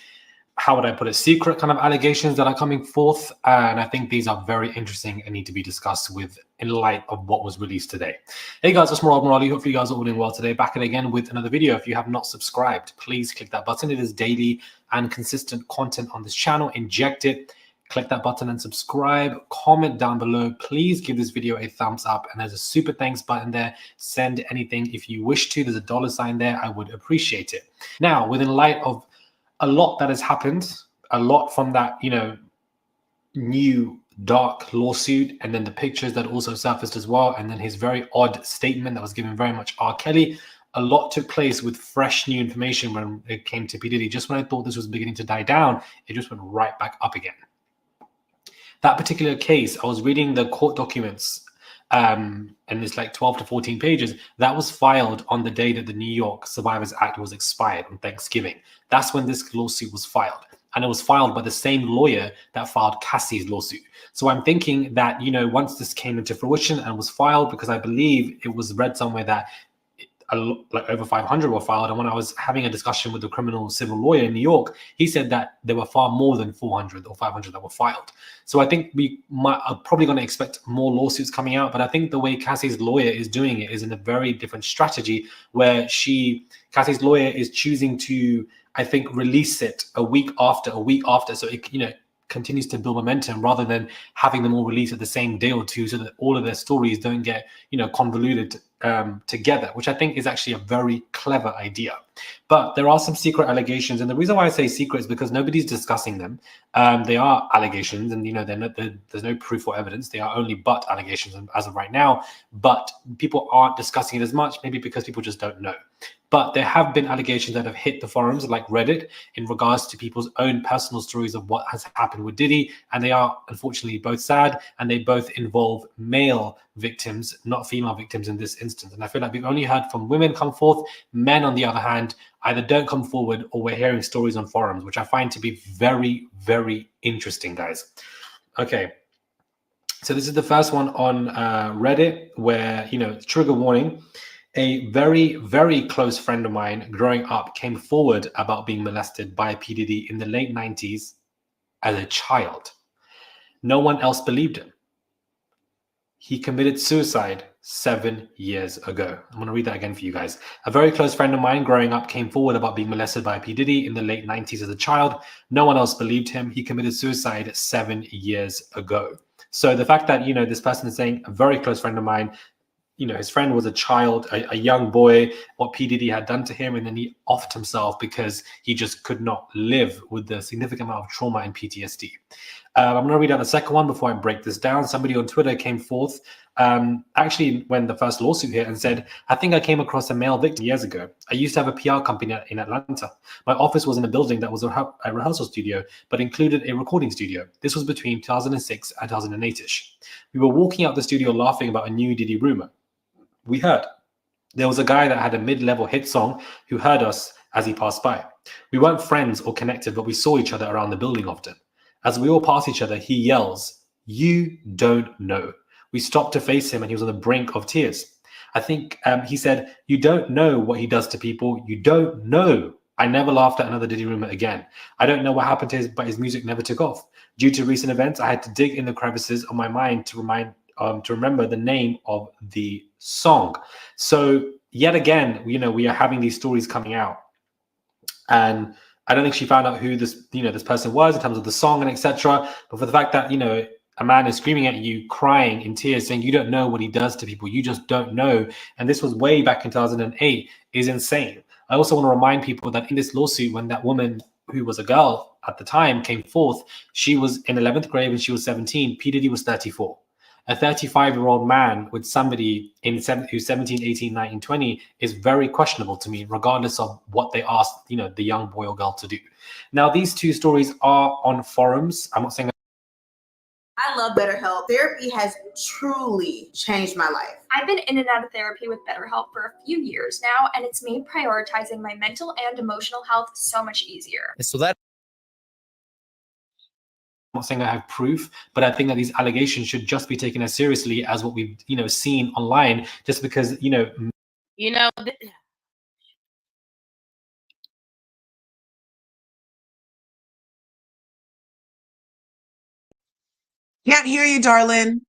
how would I put it, secret kind of allegations that are coming forth. And I think these are very interesting and need to be discussed with in light of what was released today. Hey guys, it's Murad Murali. Hopefully you guys are all doing well today. Back in again with another video. If you have not subscribed, please click that button. It is daily and consistent content on this channel. Inject it. Click that button and subscribe. Comment down below. Please give this video a thumbs up. And there's a super thanks button there. Send anything if you wish to. There's a $sign there. I would appreciate it. Now, within light of a lot that has happened, a lot from that, new dark lawsuit, and then the pictures that also surfaced as well, and then his very odd statement that was given very much R. Kelly. A lot took place with fresh new information when it came to P. Diddy. Just when I thought this was beginning to die down, it just went right back up again. That particular case, I was reading the court documents, and it's like 12 to 14 pages. That was filed on the day that the New York Survivors Act was expired on Thanksgiving. That's when this lawsuit was filed. And it was filed by the same lawyer that filed Cassie's lawsuit. So I'm thinking that, once this came into fruition and was filed, because I believe it was read somewhere that like over 500 were filed. And when I was having a discussion with the criminal civil lawyer in New York, he said that there were far more than 400 or 500 that were filed. So I think we are probably going to expect more lawsuits coming out. But I think the way Cassie's lawyer is doing it is in a very different strategy, where Cassie's lawyer is choosing to, I think, release it a week after, so it, continues to build momentum, rather than having them all released at the same day or two, so that all of their stories don't get convoluted together, which I think is actually a very clever idea. But there are some secret allegations, and the reason why I say secret is because nobody's discussing them. They are allegations, and there's no proof or evidence. They are only but allegations as of right now. But people aren't discussing it as much, maybe because people just don't know. But there have been allegations that have hit the forums like Reddit in regards to people's own personal stories of what has happened with Diddy. And they are unfortunately both sad, and they both involve male victims, not female victims in this instance. And I feel like we've only heard from women come forth. Men, on the other hand, either don't come forward, or we're hearing stories on forums, which I find to be very, very interesting, guys. Okay. So this is the first one on Reddit, where, trigger warning. A very, very close friend of mine growing up came forward about being molested by P. Diddy in the late 90s as a child. No one else believed him. He committed suicide 7 years ago. I'm going to read that again for you guys. A very close friend of mine growing up came forward about being molested by P. Diddy in the late 90s as a child. No one else believed him. He committed suicide 7 years ago. So the fact that, this person is saying a very close friend of mine, his friend was a child, a young boy, what P. Diddy had done to him, and then he offed himself because he just could not live with the significant amount of trauma and PTSD. I'm going to read out the second one before I break this down. Somebody on Twitter came forth, actually when the first lawsuit hit, and said, I think I came across a male victim years ago. I used to have a PR company in Atlanta. My office was in a building that was a rehearsal studio, but included a recording studio. This was between 2006 and 2008-ish. We were walking out the studio laughing about a new Diddy rumor. We heard there was a guy that had a mid-level hit song who heard us as he passed by. We weren't friends or connected, but we saw each other around the building often. As we all pass each other, he yells, "You don't know." We stopped to face him, and he was on the brink of tears. I think he said, "You don't know what he does to people. You don't know." I never laughed at another Diddy rumor again. I don't know what happened to his, but his music never took off. Due to recent events, I had to dig in the crevices of my mind to remember the name of the song. So yet again, we are having these stories coming out, and I don't think she found out who this person was in terms of the song and etc. But for the fact that a man is screaming at you, crying in tears, saying you don't know what he does to people, you just don't know, and this was way back in 2008, is insane. I also want to remind people that in this lawsuit, when that woman who was a girl at the time came forth, she was in 11th grade when she was 17. P. Diddy was 34. A 35-year-old man with somebody who's 17, 18, 19, 20 is very questionable to me, regardless of what they asked, the young boy or girl to do. Now, these two stories are on forums. I'm not saying I love BetterHelp. Therapy has truly changed my life. I've been in and out of therapy with BetterHelp for a few years now, and it's made prioritizing my mental and emotional health so much easier. So that I'm not saying I have proof, but I think that these allegations should just be taken as seriously as what we've seen online, just because Can't hear you, darling.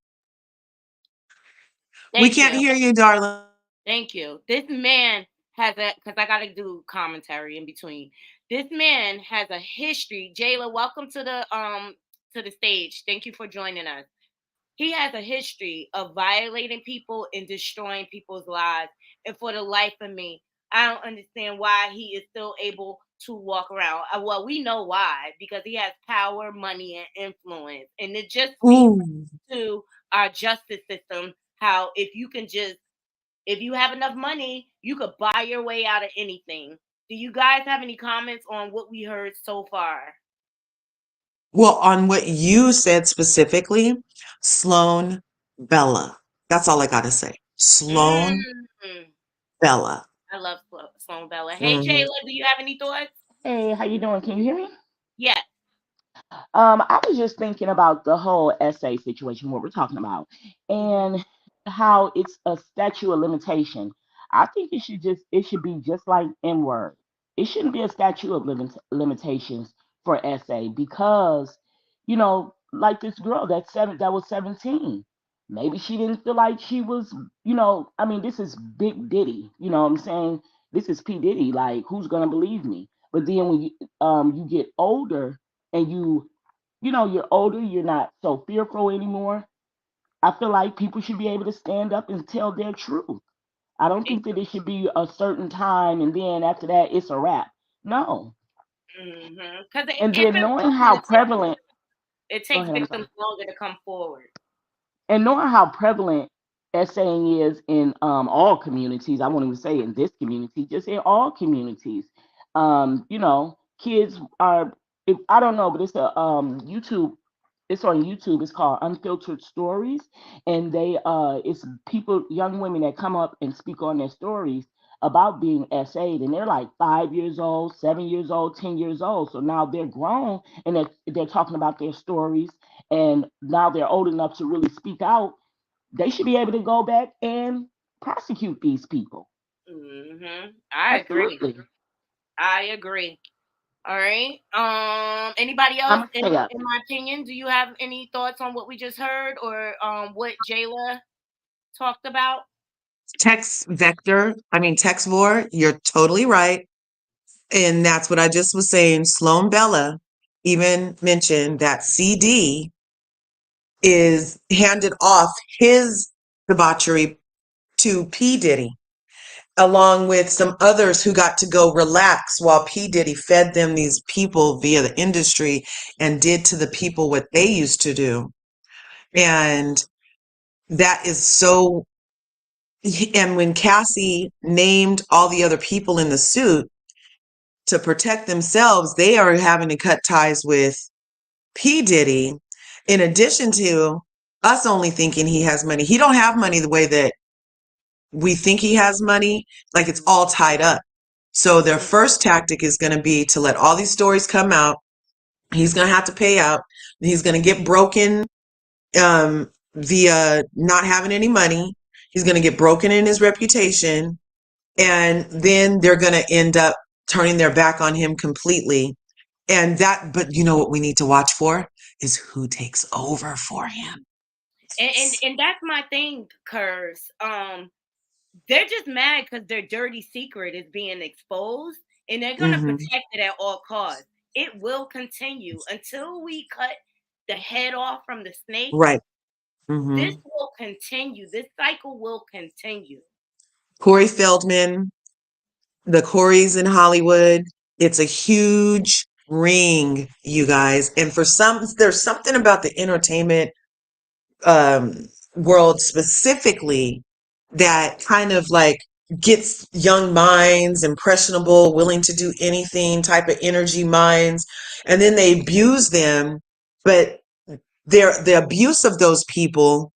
We can't hear you, darling. Thank you. This man has because I got to do commentary in between. This man has a history. Jayla, welcome to the stage. Thank you for joining us. He has a history of violating people and destroying people's lives. And for the life of me, I don't understand why he is still able to walk around. Well, we know why, because he has power, money, and influence. And it just speaks to our justice system, how if you have enough money, you could buy your way out of anything. Do you guys have any comments on what we heard so far? Well, on what you said specifically, Sloan Bella. That's all I got to say. Sloan Bella. I love Sloan Bella. Hey, Jayla, do you have any thoughts? Hey, how you doing? Can you hear me? Yeah. I was just thinking about the whole essay situation, what we're talking about, and how it's a statute of limitation. I think it should be just like N word. It shouldn't be a statute of limitations for SA because, like this girl that was 17. Maybe she didn't feel like she was, I mean, this is Big Diddy, you know what I'm saying? This is P Diddy. Like, who's gonna believe me? But then when you get older and you're older, you're not so fearful anymore. I feel like people should be able to stand up and tell their truth. I don't think that it should be a certain time and then after that it's a wrap. No. Because And if then it knowing wasn't, how prevalent, it go takes ahead, I'm sorry. victims longer to come forward. And knowing how prevalent essaying is in all communities, I won't even say in this community, just in all communities. Kids are, if, I don't know, but it's a YouTube. It's on YouTube. It's called Unfiltered Stories, and it's people, young women that come up and speak on their stories about being essayed, and they're like 5 years old, 7 years old, 10 years old. So now they're grown, and they're talking about their stories, and now they're old enough to really speak out. They should be able to go back and prosecute these people. I agree. Absolutely. I agree. All right. Anybody else? I'm gonna say In my opinion, do you have any thoughts on what we just heard or what Jayla talked about? Text war, you're totally right. And that's what I just was saying. Sloan Bella even mentioned that CD is handed off his debauchery to P. Diddy, along with some others who got to go relax while P. Diddy fed them these people via the industry and did to the people what they used to do. And that is so. And when Cassie named all the other people in the suit to protect themselves, they are having to cut ties with P. Diddy, in addition to us only thinking he has money. He don't have money the way that we think he has money, like it's all tied up. So their first tactic is going to be to let all these stories come out. He's going to have to pay out. He's going to get broken via not having any money. He's going to get broken in his reputation. And then they're going to end up turning their back on him completely. But you know what we need to watch for is who takes over for him. And that's my thing, Curse. They're just mad because their dirty secret is being exposed, and they're gonna protect it at all costs. It will continue until we cut the head off from the snake. Right. This will continue. This cycle will continue. Corey Feldman, the Coreys in Hollywood. It's a huge ring, you guys. And there's something about the entertainment world specifically that kind of like gets young minds, impressionable, willing to do anything type of energy minds. And then they abuse them. But the abuse of those people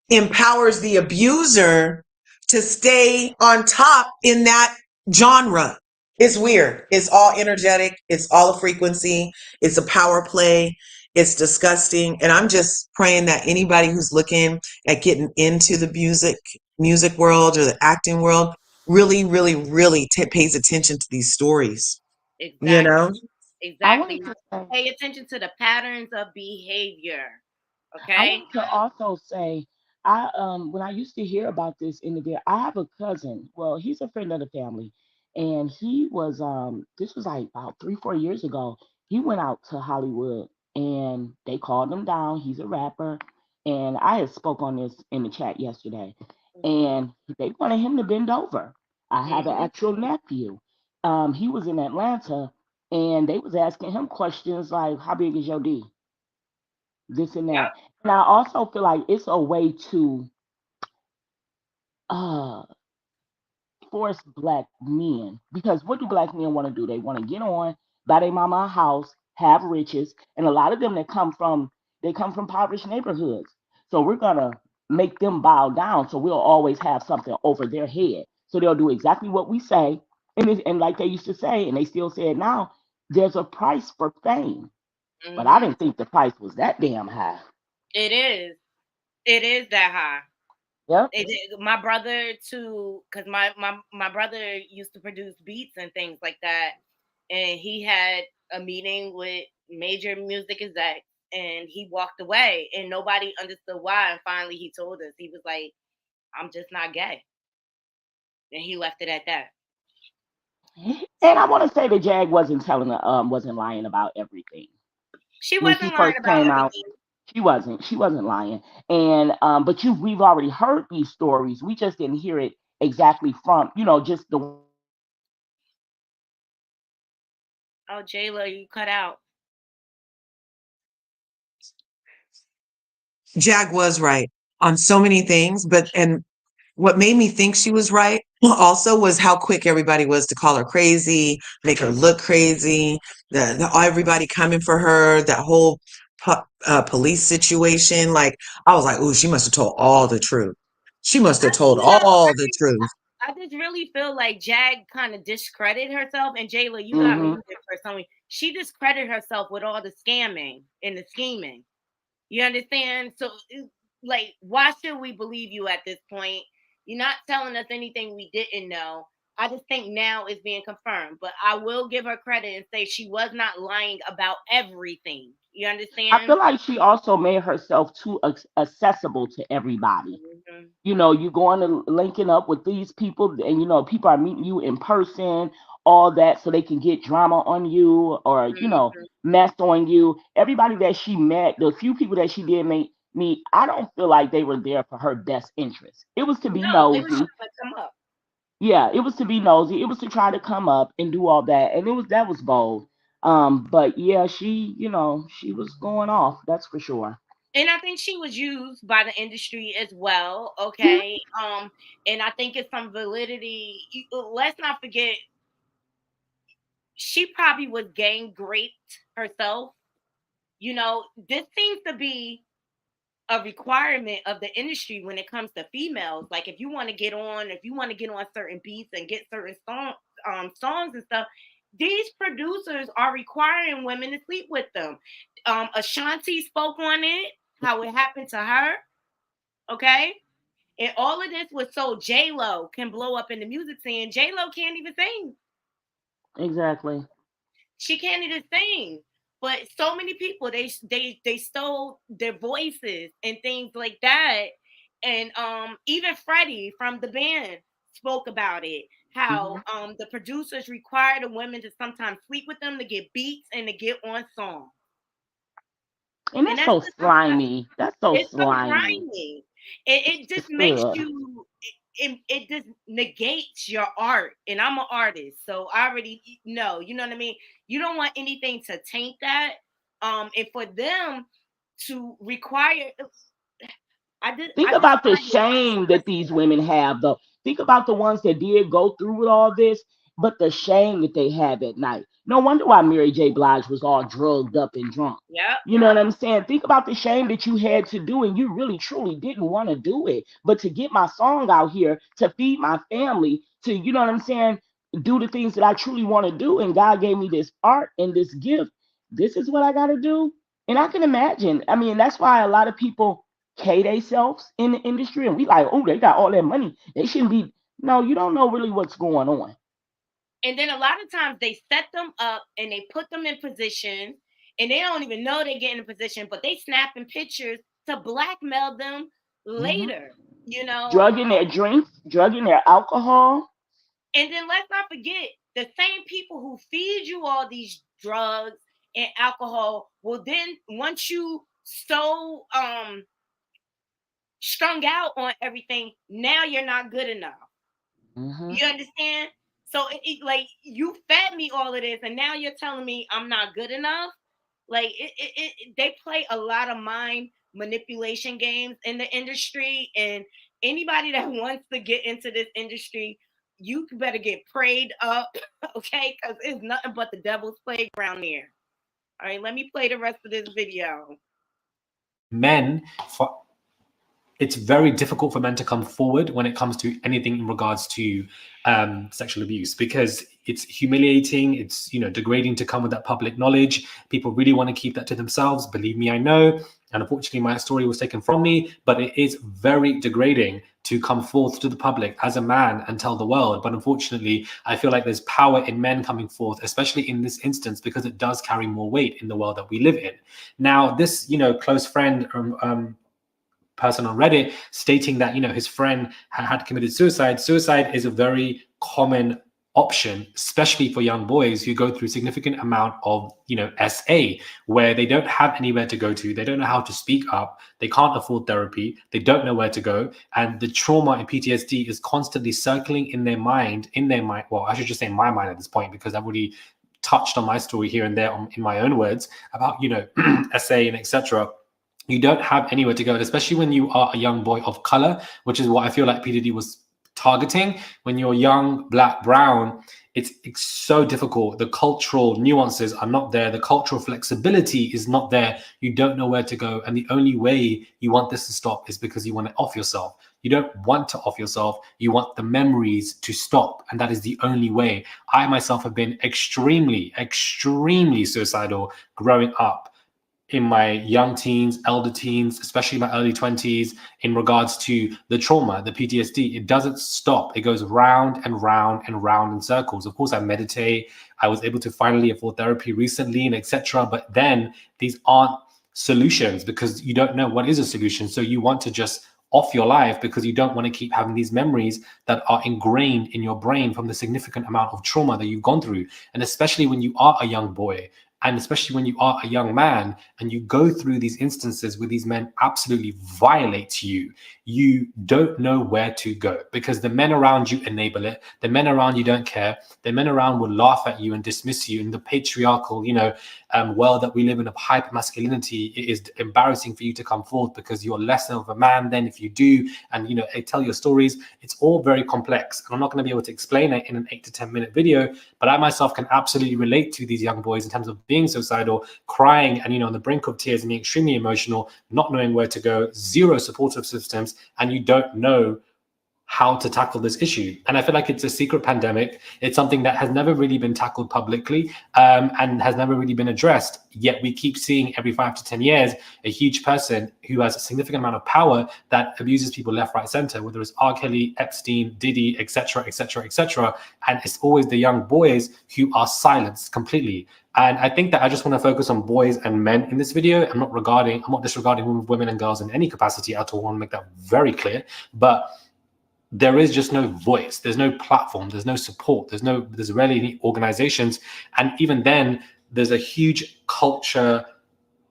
empowers the abuser to stay on top in that genre. It's weird. It's all energetic. It's all a frequency. It's a power play. It's disgusting. And I'm just praying that anybody who's looking at getting into the music world or the acting world really, really, really pays attention to these stories. Exactly. You know? Exactly. Pay attention to the patterns of behavior. Okay. I want to also say, when I used to hear about this in the day, I have a cousin. Well, he's a friend of the family, and he was this was like about 3 4 years ago. He went out to Hollywood, and they called him down. He's a rapper, and I had spoke on this in the chat yesterday, and they wanted him to bend over. I have an actual nephew. He was in Atlanta, and they was asking him questions like, "How big is your D?" This and that. And I also feel like it's a way to uh force black men, because what do black men want to do? They want to get on, buy their mama a house, have riches, and a lot of them they come from impoverished neighborhoods. So we're gonna make them bow down, so we'll always have something over their head. So they'll do exactly what we say, and like they used to say, and they still say it now, there's a price for fame. But I didn't think the price was that damn high. It is. It is that high. Yep. My brother too, because my brother used to produce beats and things like that, and he had a meeting with major music execs, and he walked away, and nobody understood why. And finally, he told us, he was like, "I'm just not gay," and he left it at that. And I want to say that Jag wasn't lying about everything. She When she wasn't lying first about came out, everything. she wasn't lying. And but we've already heard these stories. We just didn't hear it exactly from, just the Oh, Jayla, you cut out. Jag was right on so many things, and what made me think she was right also was how quick everybody was to call her crazy, make her look crazy, everybody coming for her, that whole police situation. Like, I was like, ooh, she must have told all the truth. She must have told all the truth. I just really feel like Jag kind of discredited herself, and Jayla, you got Mhm. muted for something. She discredited herself with all the scamming and the scheming. You understand? So, like, why should we believe you at this point? You're not telling us anything we didn't know. I just think now it's being confirmed. But I will give her credit and say she was not lying about everything. You I understand? feel like she also made herself too accessible to everybody. Mm-hmm. You going to linking up with these people, and people are meeting you in person, all that, so they can get drama on you, or Mm-hmm. mess on you. Everybody that she met, the few people that she did meet, I don't feel like they were there for her best interest. It was to be No, they were trying nosy. to come up. Yeah, it was to be nosy. It was to try to come up and do all that, and that was bold. But yeah, she was going off. That's for sure. And I think she was used by the industry as well. Yeah. Okay. And I think it's some validity. Let's not forget, she probably was gang raped herself. This seems to be a requirement of the industry when it comes to females. Like, if you want to get on, certain beats and get certain songs and stuff, these producers are requiring women to sleep with them. Ashanti spoke on it, how it happened to her. Okay. And all of this was so J Lo can blow up in the music scene. J Lo can't even sing. Exactly. She can't even sing. But so many people, they stole their voices and things like that. And even Freddie from the band spoke about it. How Hmm. the producers require the women to sometimes sleep with them to get beats and to get on songs. And And that's that's so just slimy. That's so it's so slimy. grimy. It just makes Ugh. you it just negates your art. And I'm an artist, so I already know, you know what I mean? You don't want anything to taint that. And for them to require Think I just about the find it shame that these women have, though. Think about the ones that did go through with all this, but the shame that they have at night. No wonder why Mary J. Blige was all drugged up and drunk. Yep. You know what I'm saying? Think about the shame that you had to do, and you really truly didn't want to do it. But to get my song out here, to feed my family, to, you know what I'm saying, do the things that I truly want to do, and God gave me this art and this gift. This is what I got to do. And I can imagine. I mean, that's why a lot of people K themselves in the industry, and we like, oh, they got all that money. They shouldn't be. No, you don't know really what's going on. And then a lot of times they set them up and they put them in position, and they don't even know they're getting in position, but they snapping pictures to blackmail them Hmm. later, you know. Drugging their drinks, drugging their alcohol. And then let's not forget, the same people who feed you all these drugs and alcohol will then, once you so strung out on everything, now you're not good enough. Hmm. You understand? So like, you fed me all of this, and now you're telling me I'm not good enough. Like, they play a lot of mind manipulation games in the industry, and anybody that wants to get into this industry, you better get prayed up, okay? Because it's nothing but the devil's playground here. All right, let me play the rest of this video. Men, it's very difficult for men to come forward when it comes to anything in regards to sexual abuse, because it's humiliating, it's degrading to come with that public knowledge. People really want to keep that to themselves. Believe me, I know. And unfortunately, my story was taken from me, but it is very degrading to come forth to the public as a man and tell the world. But unfortunately, I feel like there's power in men coming forth, especially in this instance, because it does carry more weight in the world that we live in. Now, this, close friend, person on Reddit stating that, his friend had committed suicide. Suicide is a very common option, especially for young boys who go through significant amount of, SA, where they don't have anywhere to go to. They don't know how to speak up. They can't afford therapy. They don't know where to go. And the trauma and PTSD is constantly circling in their mind. Well, I should just say my mind at this point, because I've already touched on my story here and there in my own words about, SA and etc. You don't have anywhere to go, and especially when you are a young boy of color, which is what I feel like P. Diddy was targeting. When you're young, black, brown, it's so difficult. The cultural nuances are not there. The cultural flexibility is not there. You don't know where to go. And the only way you want this to stop is because you want to off yourself. You don't want to off yourself. You want the memories to stop. And that is the only way. I myself have been extremely, extremely suicidal growing up, in my young teens, elder teens, especially my early 20s, in regards to the trauma, the PTSD. It doesn't stop. It goes round and round and round in circles. Of course, I meditate. I was able to finally afford therapy recently and etc. But then these aren't solutions, because you don't know what is a solution. So you want to just off your life because you don't want to keep having these memories that are ingrained in your brain from the significant amount of trauma that you've gone through. And especially when you are a young boy, and especially when you are a young man and you go through these instances where these men absolutely violate you, you don't know where to go, because the men around you enable it. The men around you don't care. The men around will laugh at you and dismiss you. In the patriarchal, world that we live in of hyper masculinity, it is embarrassing for you to come forth because you're less of a man than if you do. And, tell your stories. It's all very complex. And I'm not going to be able to explain it in an 8 to 10 minute video, but I myself can absolutely relate to these young boys in terms of being suicidal, crying, and, on the brink of tears and being extremely emotional, not knowing where to go, zero supportive systems, and you don't know how to tackle this issue. And I feel like it's a secret pandemic. It's something that has never really been tackled publicly, and has never really been addressed. Yet we keep seeing every 5 to 10 years a huge person who has a significant amount of power that abuses people left, right, center, whether it's R. Kelly, Epstein, Diddy, etc., etc., etc. And it's always the young boys who are silenced completely. And I think that I just want to focus on boys and men in this video. I'm not disregarding women and girls in any capacity at all. I want to make that very clear. But there is just no voice. There's no platform. There's no support. There's rarely any organizations. And even then, there's a huge culture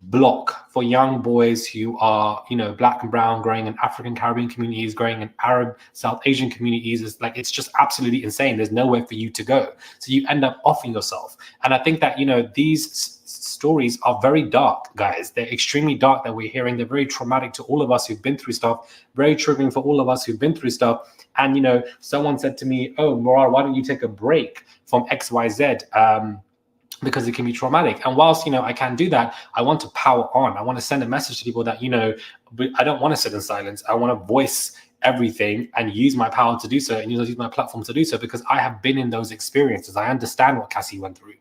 block for young boys who are, black and brown, growing in African Caribbean communities, growing in Arab, South Asian communities. It's just absolutely insane. There's nowhere for you to go. So you end up offing yourself. And I think that, these stories are very dark, guys. They're extremely dark that we're hearing. They're very traumatic to all of us who've been through stuff, very triggering for all of us who've been through stuff. And, someone said to me, oh, Morar, why don't you take a break from XYZ? Because it can be traumatic. And whilst, I can do that, I want to power on. I want to send a message to people that, I don't want to sit in silence. I want to voice everything and use my power to do so, and use my platform to do so, because I have been in those experiences. I understand what Cassie went through.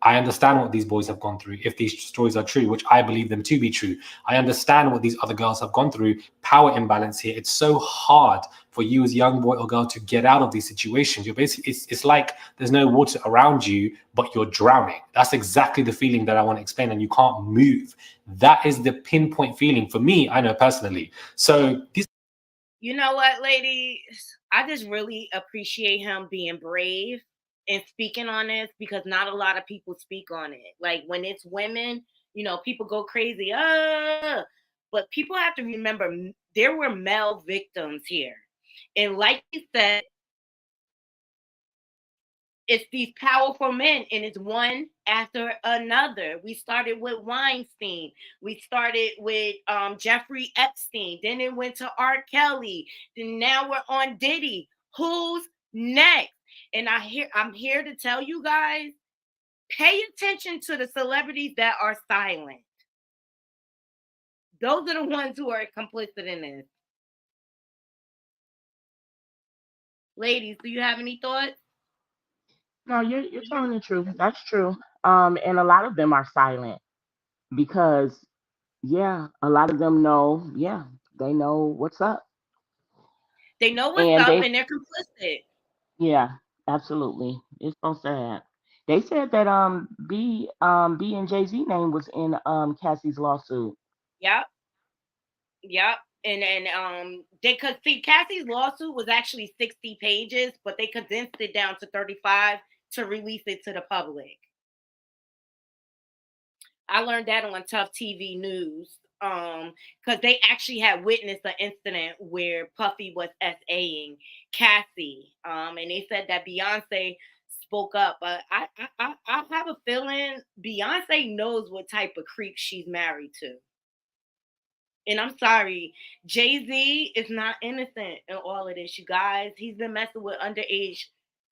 I understand what these boys have gone through, if these stories are true, which I believe them to be true. I understand what these other girls have gone through. Power imbalance here. It's so hard for you as a young boy or girl to get out of these situations. You're basically, it's like there's no water around you, but you're drowning. That's exactly the feeling that I want to explain, and you can't move. That is the pinpoint feeling for me, I know personally. So this. You know what, ladies? I just really appreciate him being brave and speaking on this, because not a lot of people speak on it. Like when it's women, people go crazy. But people have to remember there were male victims here. And like you said, it's these powerful men, and it's one after another. We started with Weinstein. We started with Jeffrey Epstein. Then it went to R. Kelly. Then now we're on Diddy. Who's next? And I'm here to tell you guys, pay attention to the celebrities that are silent. Those are the ones who are complicit in this. Ladies, do you have any thoughts? No, you're telling the truth. That's true. And a lot of them are silent because, yeah, a lot of them know. Yeah, they know what's up. They know what's And up they, and they're complicit. yeah, absolutely. It's so sad. They said that B and Jay-Z name was in Cassie's lawsuit. Yep. Yep. And they could see Cassie's lawsuit was actually 60 pages, but they condensed it down to 35 to release it to the public. I learned that on Tough TV News. Because they actually had witnessed an incident where Puffy was SAing Cassie. And they said that Beyonce spoke up. But I have a feeling Beyonce knows what type of creep she's married to. And I'm sorry, Jay-Z is not innocent in all of this, you guys. He's been messing with underage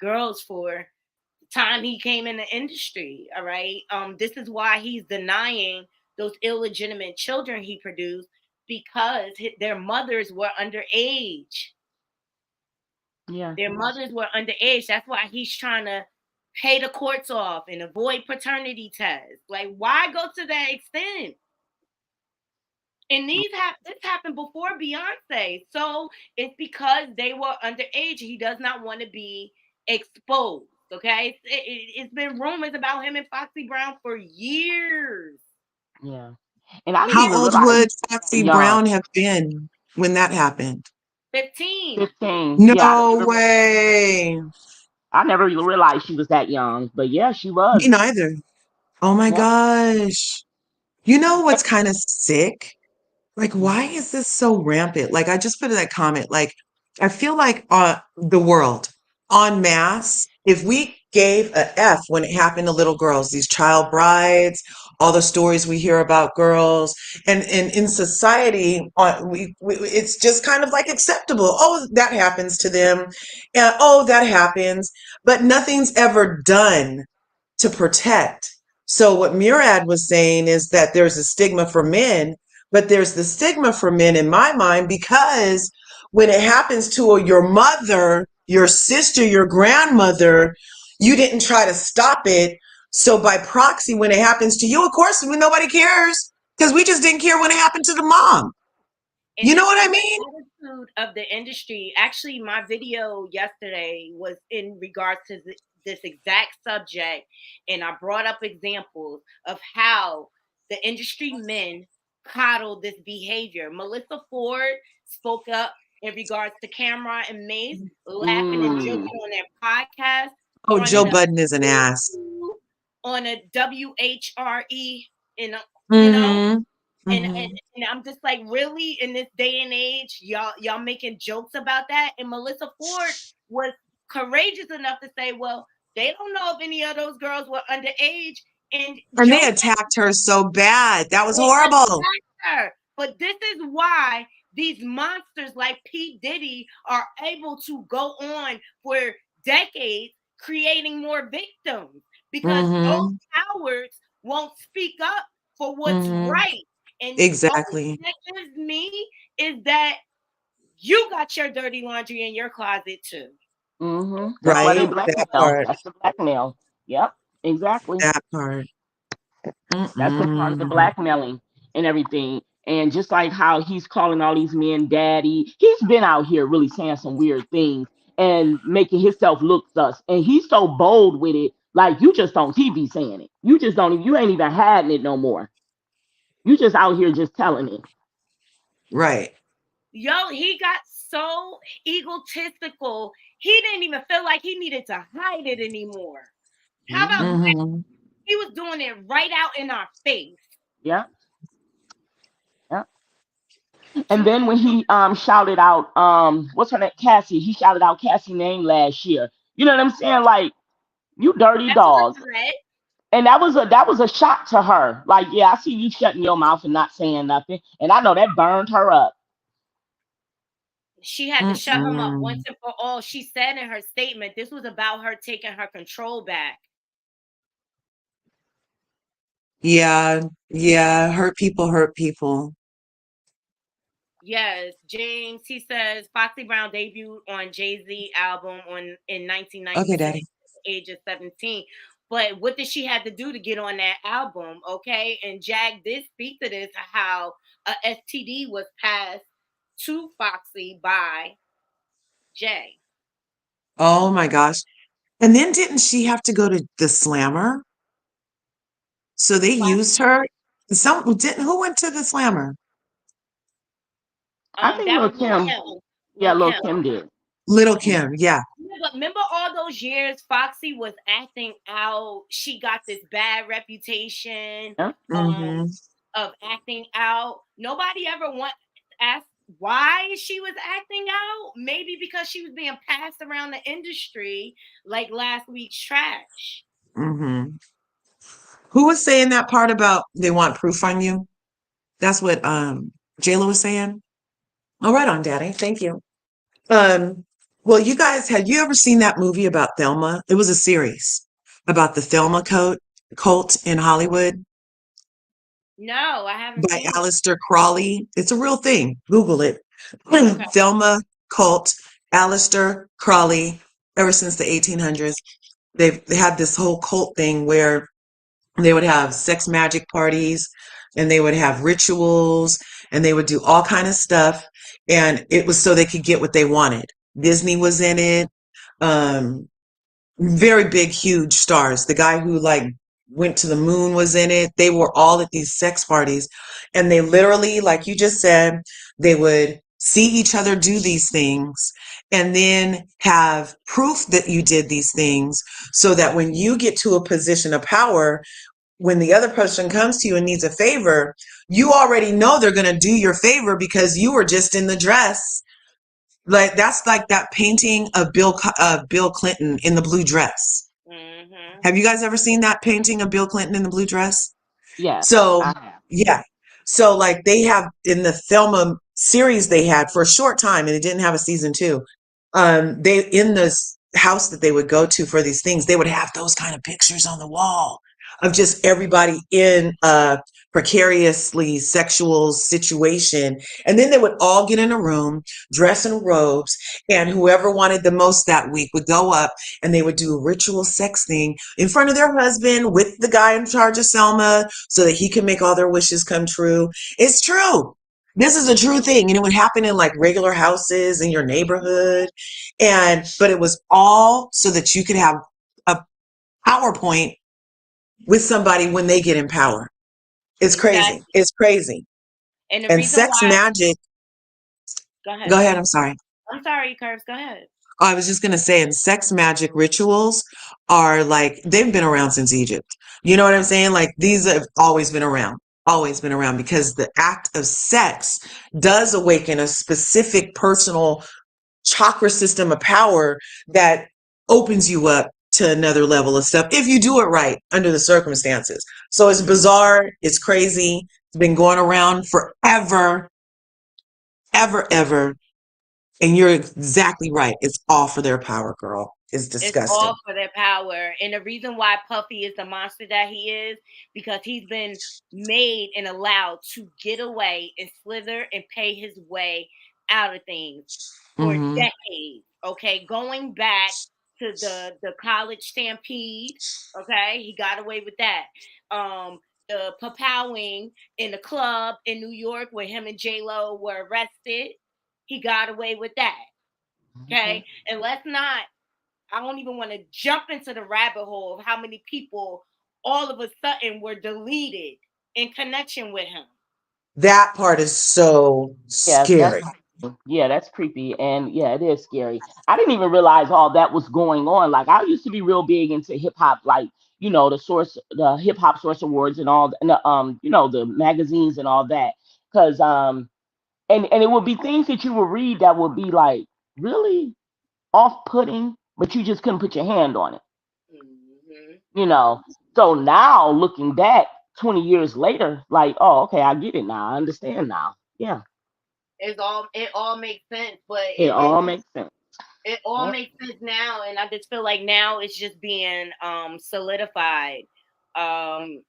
girls for the time he came in the industry. All right. This is why he's denying those illegitimate children he produced because their mothers were underage. Yeah. Their mothers were underage. That's why he's trying to pay the courts off and avoid paternity tests. Like, why go to that extent? And this happened before Beyonce. So it's because they were underage. He does not want to be exposed. Okay. It's been rumors about him and Foxy Brown for years. Yeah. And I didn't How even old realize would he Foxy was young. Brown have been when that happened? 15. 15. Yeah, No way. I never even realized she was that young. But yeah, she was. Me neither. Oh my Yep. gosh. You know what's kind of sick? Like, why Mhm. is this so rampant? Like, I just put in that comment. Like, I feel like the world en masse, if we gave a F when it happened to little girls, these child brides, all the stories we hear about girls, and in society, it's just kind of like acceptable. Oh, that happens to them. Oh, that happens. But nothing's ever done to protect. So what Murad was saying is that there's a stigma for men, but there's the stigma for men in my mind because when it happens to your mother, your sister, your grandmother, you didn't try to stop it. So by proxy, when it happens to you, of course, nobody cares because we just didn't care when it happened to the mom. And You know this what is I mean? the attitude of the industry. Actually, my video yesterday was in regards to this exact subject, and I brought up examples of how the industry men coddle this behavior. Melissa Ford spoke up in regards to Cameron and Mace, laughing and Mm. joking on their podcast, Oh, running Joe a Budden is an ass. on a WHRE, and you know, Mm-hmm. and, Mm-hmm. and and I'm just like, really, in this day and age, y'all making jokes about that? And Melissa Ford was courageous enough to say, well, they don't know if any of those girls were underage. And And they Joe attacked her so bad. That was they horrible. attacked her. But this is why these monsters like P. Diddy are able to go on for decades creating more victims because those Mm-hmm. cowards won't speak up for what's Mm-hmm. right. And only Exactly. thing that gives me is that you got your dirty laundry in your closet too. Mm-hmm. That's why they Right. That blackmail. part. That's the blackmail. Yep. Exactly. That part. That's the part of the Mm-mm. blackmailing and everything. And just like how he's calling all these men daddy, he's been out here really saying some weird things and making himself look sus. And he's so bold with it, like you just on TV saying it. You just don't. You ain't even hiding it no more. You just out here just telling it. Right. Yo, he got so egotistical, he didn't even feel like he needed to hide it anymore. How about Mm-hmm. that? Mm-hmm. He was doing it right out in our face. Yeah. Yeah. And then when he shouted out what's her name, Cassie, he shouted out Cassie's name last year. You know what I'm saying? Like, you dirty That's dog. a threat. And that was a shock to her. Like, yeah, I see you shutting your mouth and not saying nothing. And I know that burned her up. She had to shut him up once Mm-mm. and for all. She said in her statement, this was about her taking her control back. Yeah. Yeah. Hurt people hurt people. Yes, James, he says Foxy Brown debuted on Jay-Z album in Okay, 1996 Daddy. at the age of 17. But what did she have to do to get on that album? Okay. And Jag did speak to this, how a STD was passed to Foxy by Jay. Oh my gosh. And then didn't she have to go to the slammer? So they used her. Who went to the slammer? I think That Lil was Lil Kim. Kim. Yeah, Lil Lil Kim. Kim did. Little Kim, yeah. Remember all those years Foxy was acting out. She got this bad reputation Yeah. Mm-hmm. of acting out. Nobody ever asked why she was acting out. Maybe because she was being passed around the industry like last week's trash. Mm-hmm. Who was saying that part about they want proof on you? That's what JLo was saying. Oh, right on, Daddy. Thank you. Um, well, you guys, had you ever seen that movie about Thelma? It was a series about the Thelma cult in Hollywood No, I haven't by seen it. Aleister Crowley. It's a real thing. Google it. Okay. Thelma cult, Aleister Crowley, ever since the 1800s. They had this whole cult thing where they would have sex magic parties and they would have rituals and they would do all kind of stuff. And it was so they could get what they wanted. Disney was in it. Um, very big, huge stars. The guy who like went to the moon was in it. They were all at these sex parties. And they literally, like you just said, they would see each other do these things and then have proof that you did these things so that when you get to a position of power, when the other person comes to you and needs a favor, you already know they're going to do your favor because you were just in the dress. Like that's like that painting of Bill Clinton in the blue dress. Mm-hmm. Have you guys ever seen that painting of Bill Clinton in the blue dress? Yes, So, I have. yeah. So, like, they have in the Thelma series they had for a short time, and it didn't have a season two. They in this house that they would go to for these things, they would have those kind of pictures on the wall of just everybody in a precariously sexual situation. And then they would all get in a room, dress in robes, and whoever wanted the most that week would go up and they would do a ritual sex thing in front of their husband with the guy in charge of Selma so that he can make all their wishes come true. It's true. This is a true thing. And it would happen in like regular houses in your neighborhood. But it was all so that you could have a PowerPoint with somebody when they get in power. It's crazy. Exactly. It's crazy. And the And reason sex why. magic. Go ahead. Go ahead. I'm sorry. I'm sorry, Curves. Go ahead. I was just going to say, and sex magic rituals are like, they've been around since Egypt. You know what I'm saying? Like, these have always been around because the act of sex does awaken a specific personal chakra system of power that opens you up to another level of stuff if you do it right under the circumstances. So it's bizarre. It's crazy. It's been going around forever, ever. And you're exactly right. It's all for their power, girl. It's It's all disgusting. for their power. And the reason why Puffy is the monster that he is, because he's been made and allowed to get away and slither and pay his way out of things for Mm-hmm. decades. Okay. Going back to the college stampede. Okay. He got away with that. The papowing in the club in New York where him and J-Lo were arrested. He got away with that. Okay. And let's not, I don't even want to jump into the rabbit hole of how many people all of a sudden were deleted in connection with him. That part is so Yes, scary. that's creepy, and yeah, it is scary. I didn't even realize all that was going on. Like I used to be real big into hip hop, like the hip hop source awards and all, and the magazines and all that, because and it would be things that you would read that would be like really off putting, but you just couldn't put your hand on it. So now looking back 20 years later, like, oh, okay, I get it now. I understand now. Yeah. It all makes sense, but It all makes sense. it all Yep. makes sense now, and I just feel like now it's just being solidified. Um,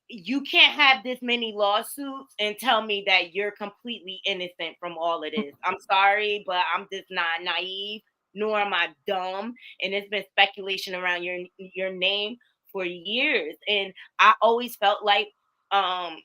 you can't have this many lawsuits and tell me that you're completely innocent from all of this. I'm sorry, but I'm just not naive, nor am I dumb. And it's been speculation around your name for years, and I always felt like um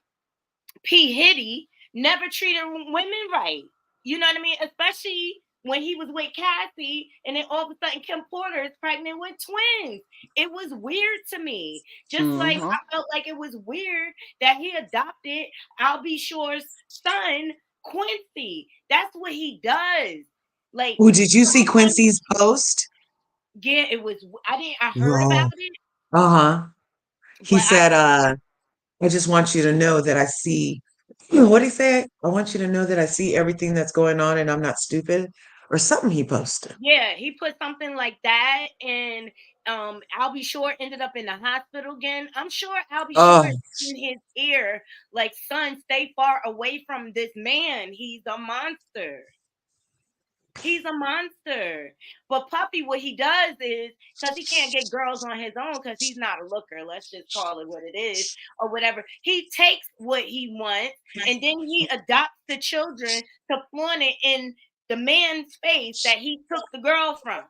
P. Diddy never treated women right. You know what I mean? Especially when he was with Cassie, and then all of a sudden Kim Porter is pregnant with twins. It was weird to me. Just like I felt like it was weird that he adopted I'll Be Sure's son, Quincy. That's what he does. Like, Oh, did you see Quincy's post? yeah, it was. I heard about it. Uh-huh. He said, I just want you to know that I see, what did he say? I want you to know that I see everything that's going on and I'm not stupid, or something he posted. Yeah, he put something like that, and I'll Be Sure ended up in the hospital again. I'm sure I'll Be Sure in his ear, like, son, stay far away from this man. He's a monster. He's a monster. But Puppy, what he does is, because he can't get girls on his own because he's not a looker, let's just call it what it is, or whatever. He takes what he wants and then he adopts the children to flaunt it in the man's face that he took the girl from.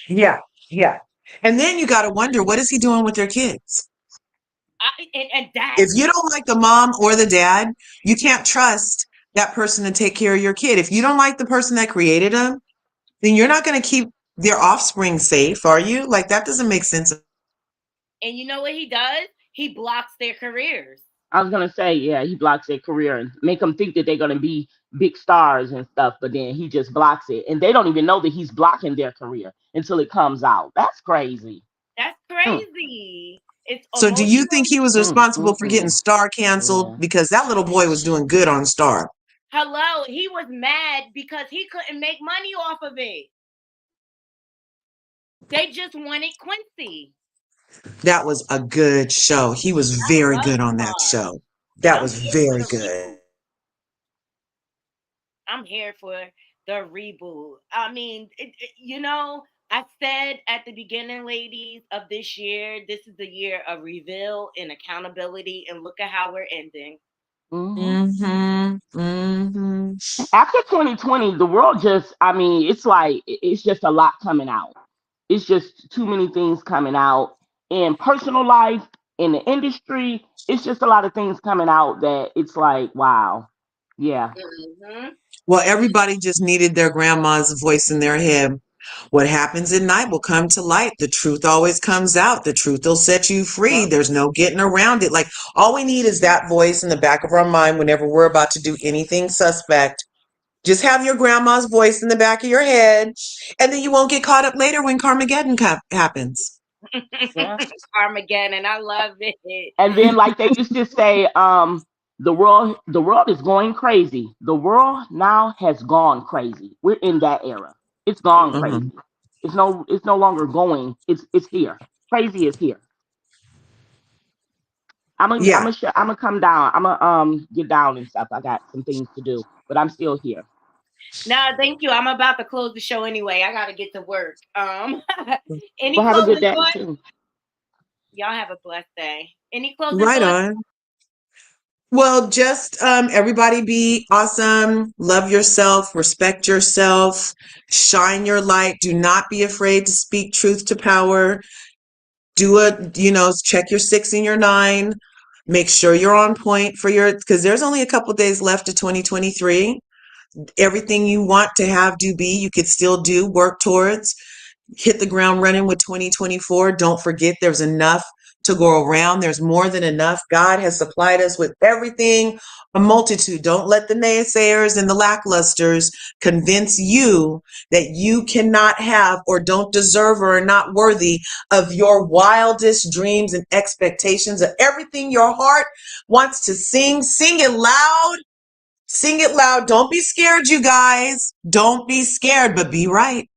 Yeah, yeah. And then you got to wonder, what is he doing with their kids? And that, if you don't like the mom or the dad, you can't trust that person to take care of your kid. If you don't like the person that created them, then you're not going to keep their offspring safe, are you? Like, that doesn't make sense. And you know what he does? He blocks their careers. I was gonna say, yeah, he blocks their career and make them think that they're gonna be big stars and stuff, but then he just blocks it, and they don't even know that he's blocking their career until it comes out. That's crazy. That's crazy. It's So do you think he was responsible for getting Star canceled? Yeah. Because that little boy was doing good on Star. Hello, he was mad because he couldn't make money off of it. They just wanted Quincy. That was a good show. He was very good on that show. That was very good. I'm here for the reboot. I mean, you know, I said at the beginning, ladies, of this year, this is the year of reveal and accountability, and look at how we're ending. After 2020, the world just, I mean, it's like, it's just a lot coming out. It's just too many things coming out in personal life, in the industry. It's just a lot of things coming out that it's like, wow. Yeah. Well, everybody just needed their grandma's voice in their head. What happens at night will come to light. The truth always comes out. The truth will set you free. There's no getting around it. Like, all we need is that voice in the back of our mind whenever we're about to do anything suspect. Just have your grandma's voice in the back of your head, and then you won't get caught up later when Carmageddon happens. Yeah. Armageddon, I love it. And then, like they used to say, the world is going crazy. The world now has gone crazy. We're in that era. It's gone crazy. It's no longer going. It's here. Crazy is here. I'm gonna come down. I'm gonna get down and stuff. I got some things to do, but I'm still here. No, thank you. I'm about to close the show anyway. I gotta get to work. Any Well, have a closing good day thoughts? too. Y'all have a blessed day. Any closing Right thoughts? on. Well, just everybody be awesome. Love yourself. Respect yourself. Shine your light. Do not be afraid to speak truth to power. Check your 6 and your 9. Make sure you're on point for because there's only a couple days left of 2023. Everything you want to have, do, be, you could still do, work towards. Hit the ground running with 2024. Don't forget there's enough to go around. There's more than enough. God has supplied us with everything, a multitude. Don't let the naysayers and the lacklusters convince you that you cannot have or don't deserve or are not worthy of your wildest dreams and expectations of everything your heart wants to sing. Sing it loud. Sing it loud. Don't be scared, you guys. Don't be scared, but be right.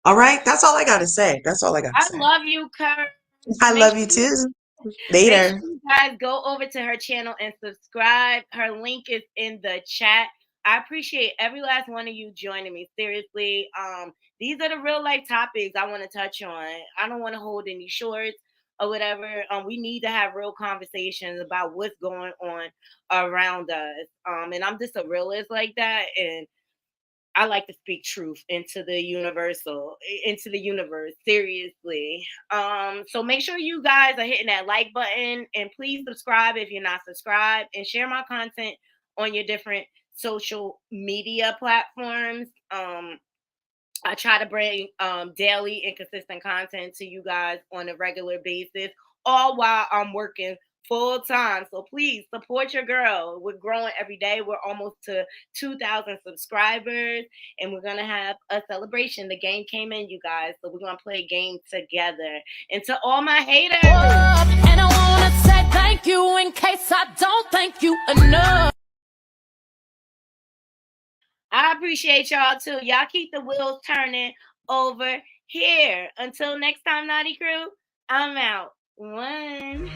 All right? That's all I got to say. That's all I got to say. I love you, Kurt. I love you too. Later. Make sure you guys go over to her channel and subscribe. Her link is in the chat. I appreciate every last one of you joining me. Seriously, these are the real life topics I want to touch on. I don't want to hold any shorts or whatever. We need to have real conversations about what's going on around us. And I'm just a realist like that, and I like to speak truth into the universe, seriously. So make sure you guys are hitting that like button, and please subscribe if you're not subscribed, and share my content on your different social media platforms. I try to bring daily and consistent content to you guys on a regular basis, all while I'm working full time. So please support your girl. We're growing every day. We're almost to 2,000 subscribers, and we're gonna have a celebration. The game came in, you guys, so we're gonna play a game together. And to all my haters, and I wanna say thank you in case I don't thank you enough. I appreciate y'all too. Y'all keep the wheels turning over here. Until next time, Naughty Crew, I'm out. One.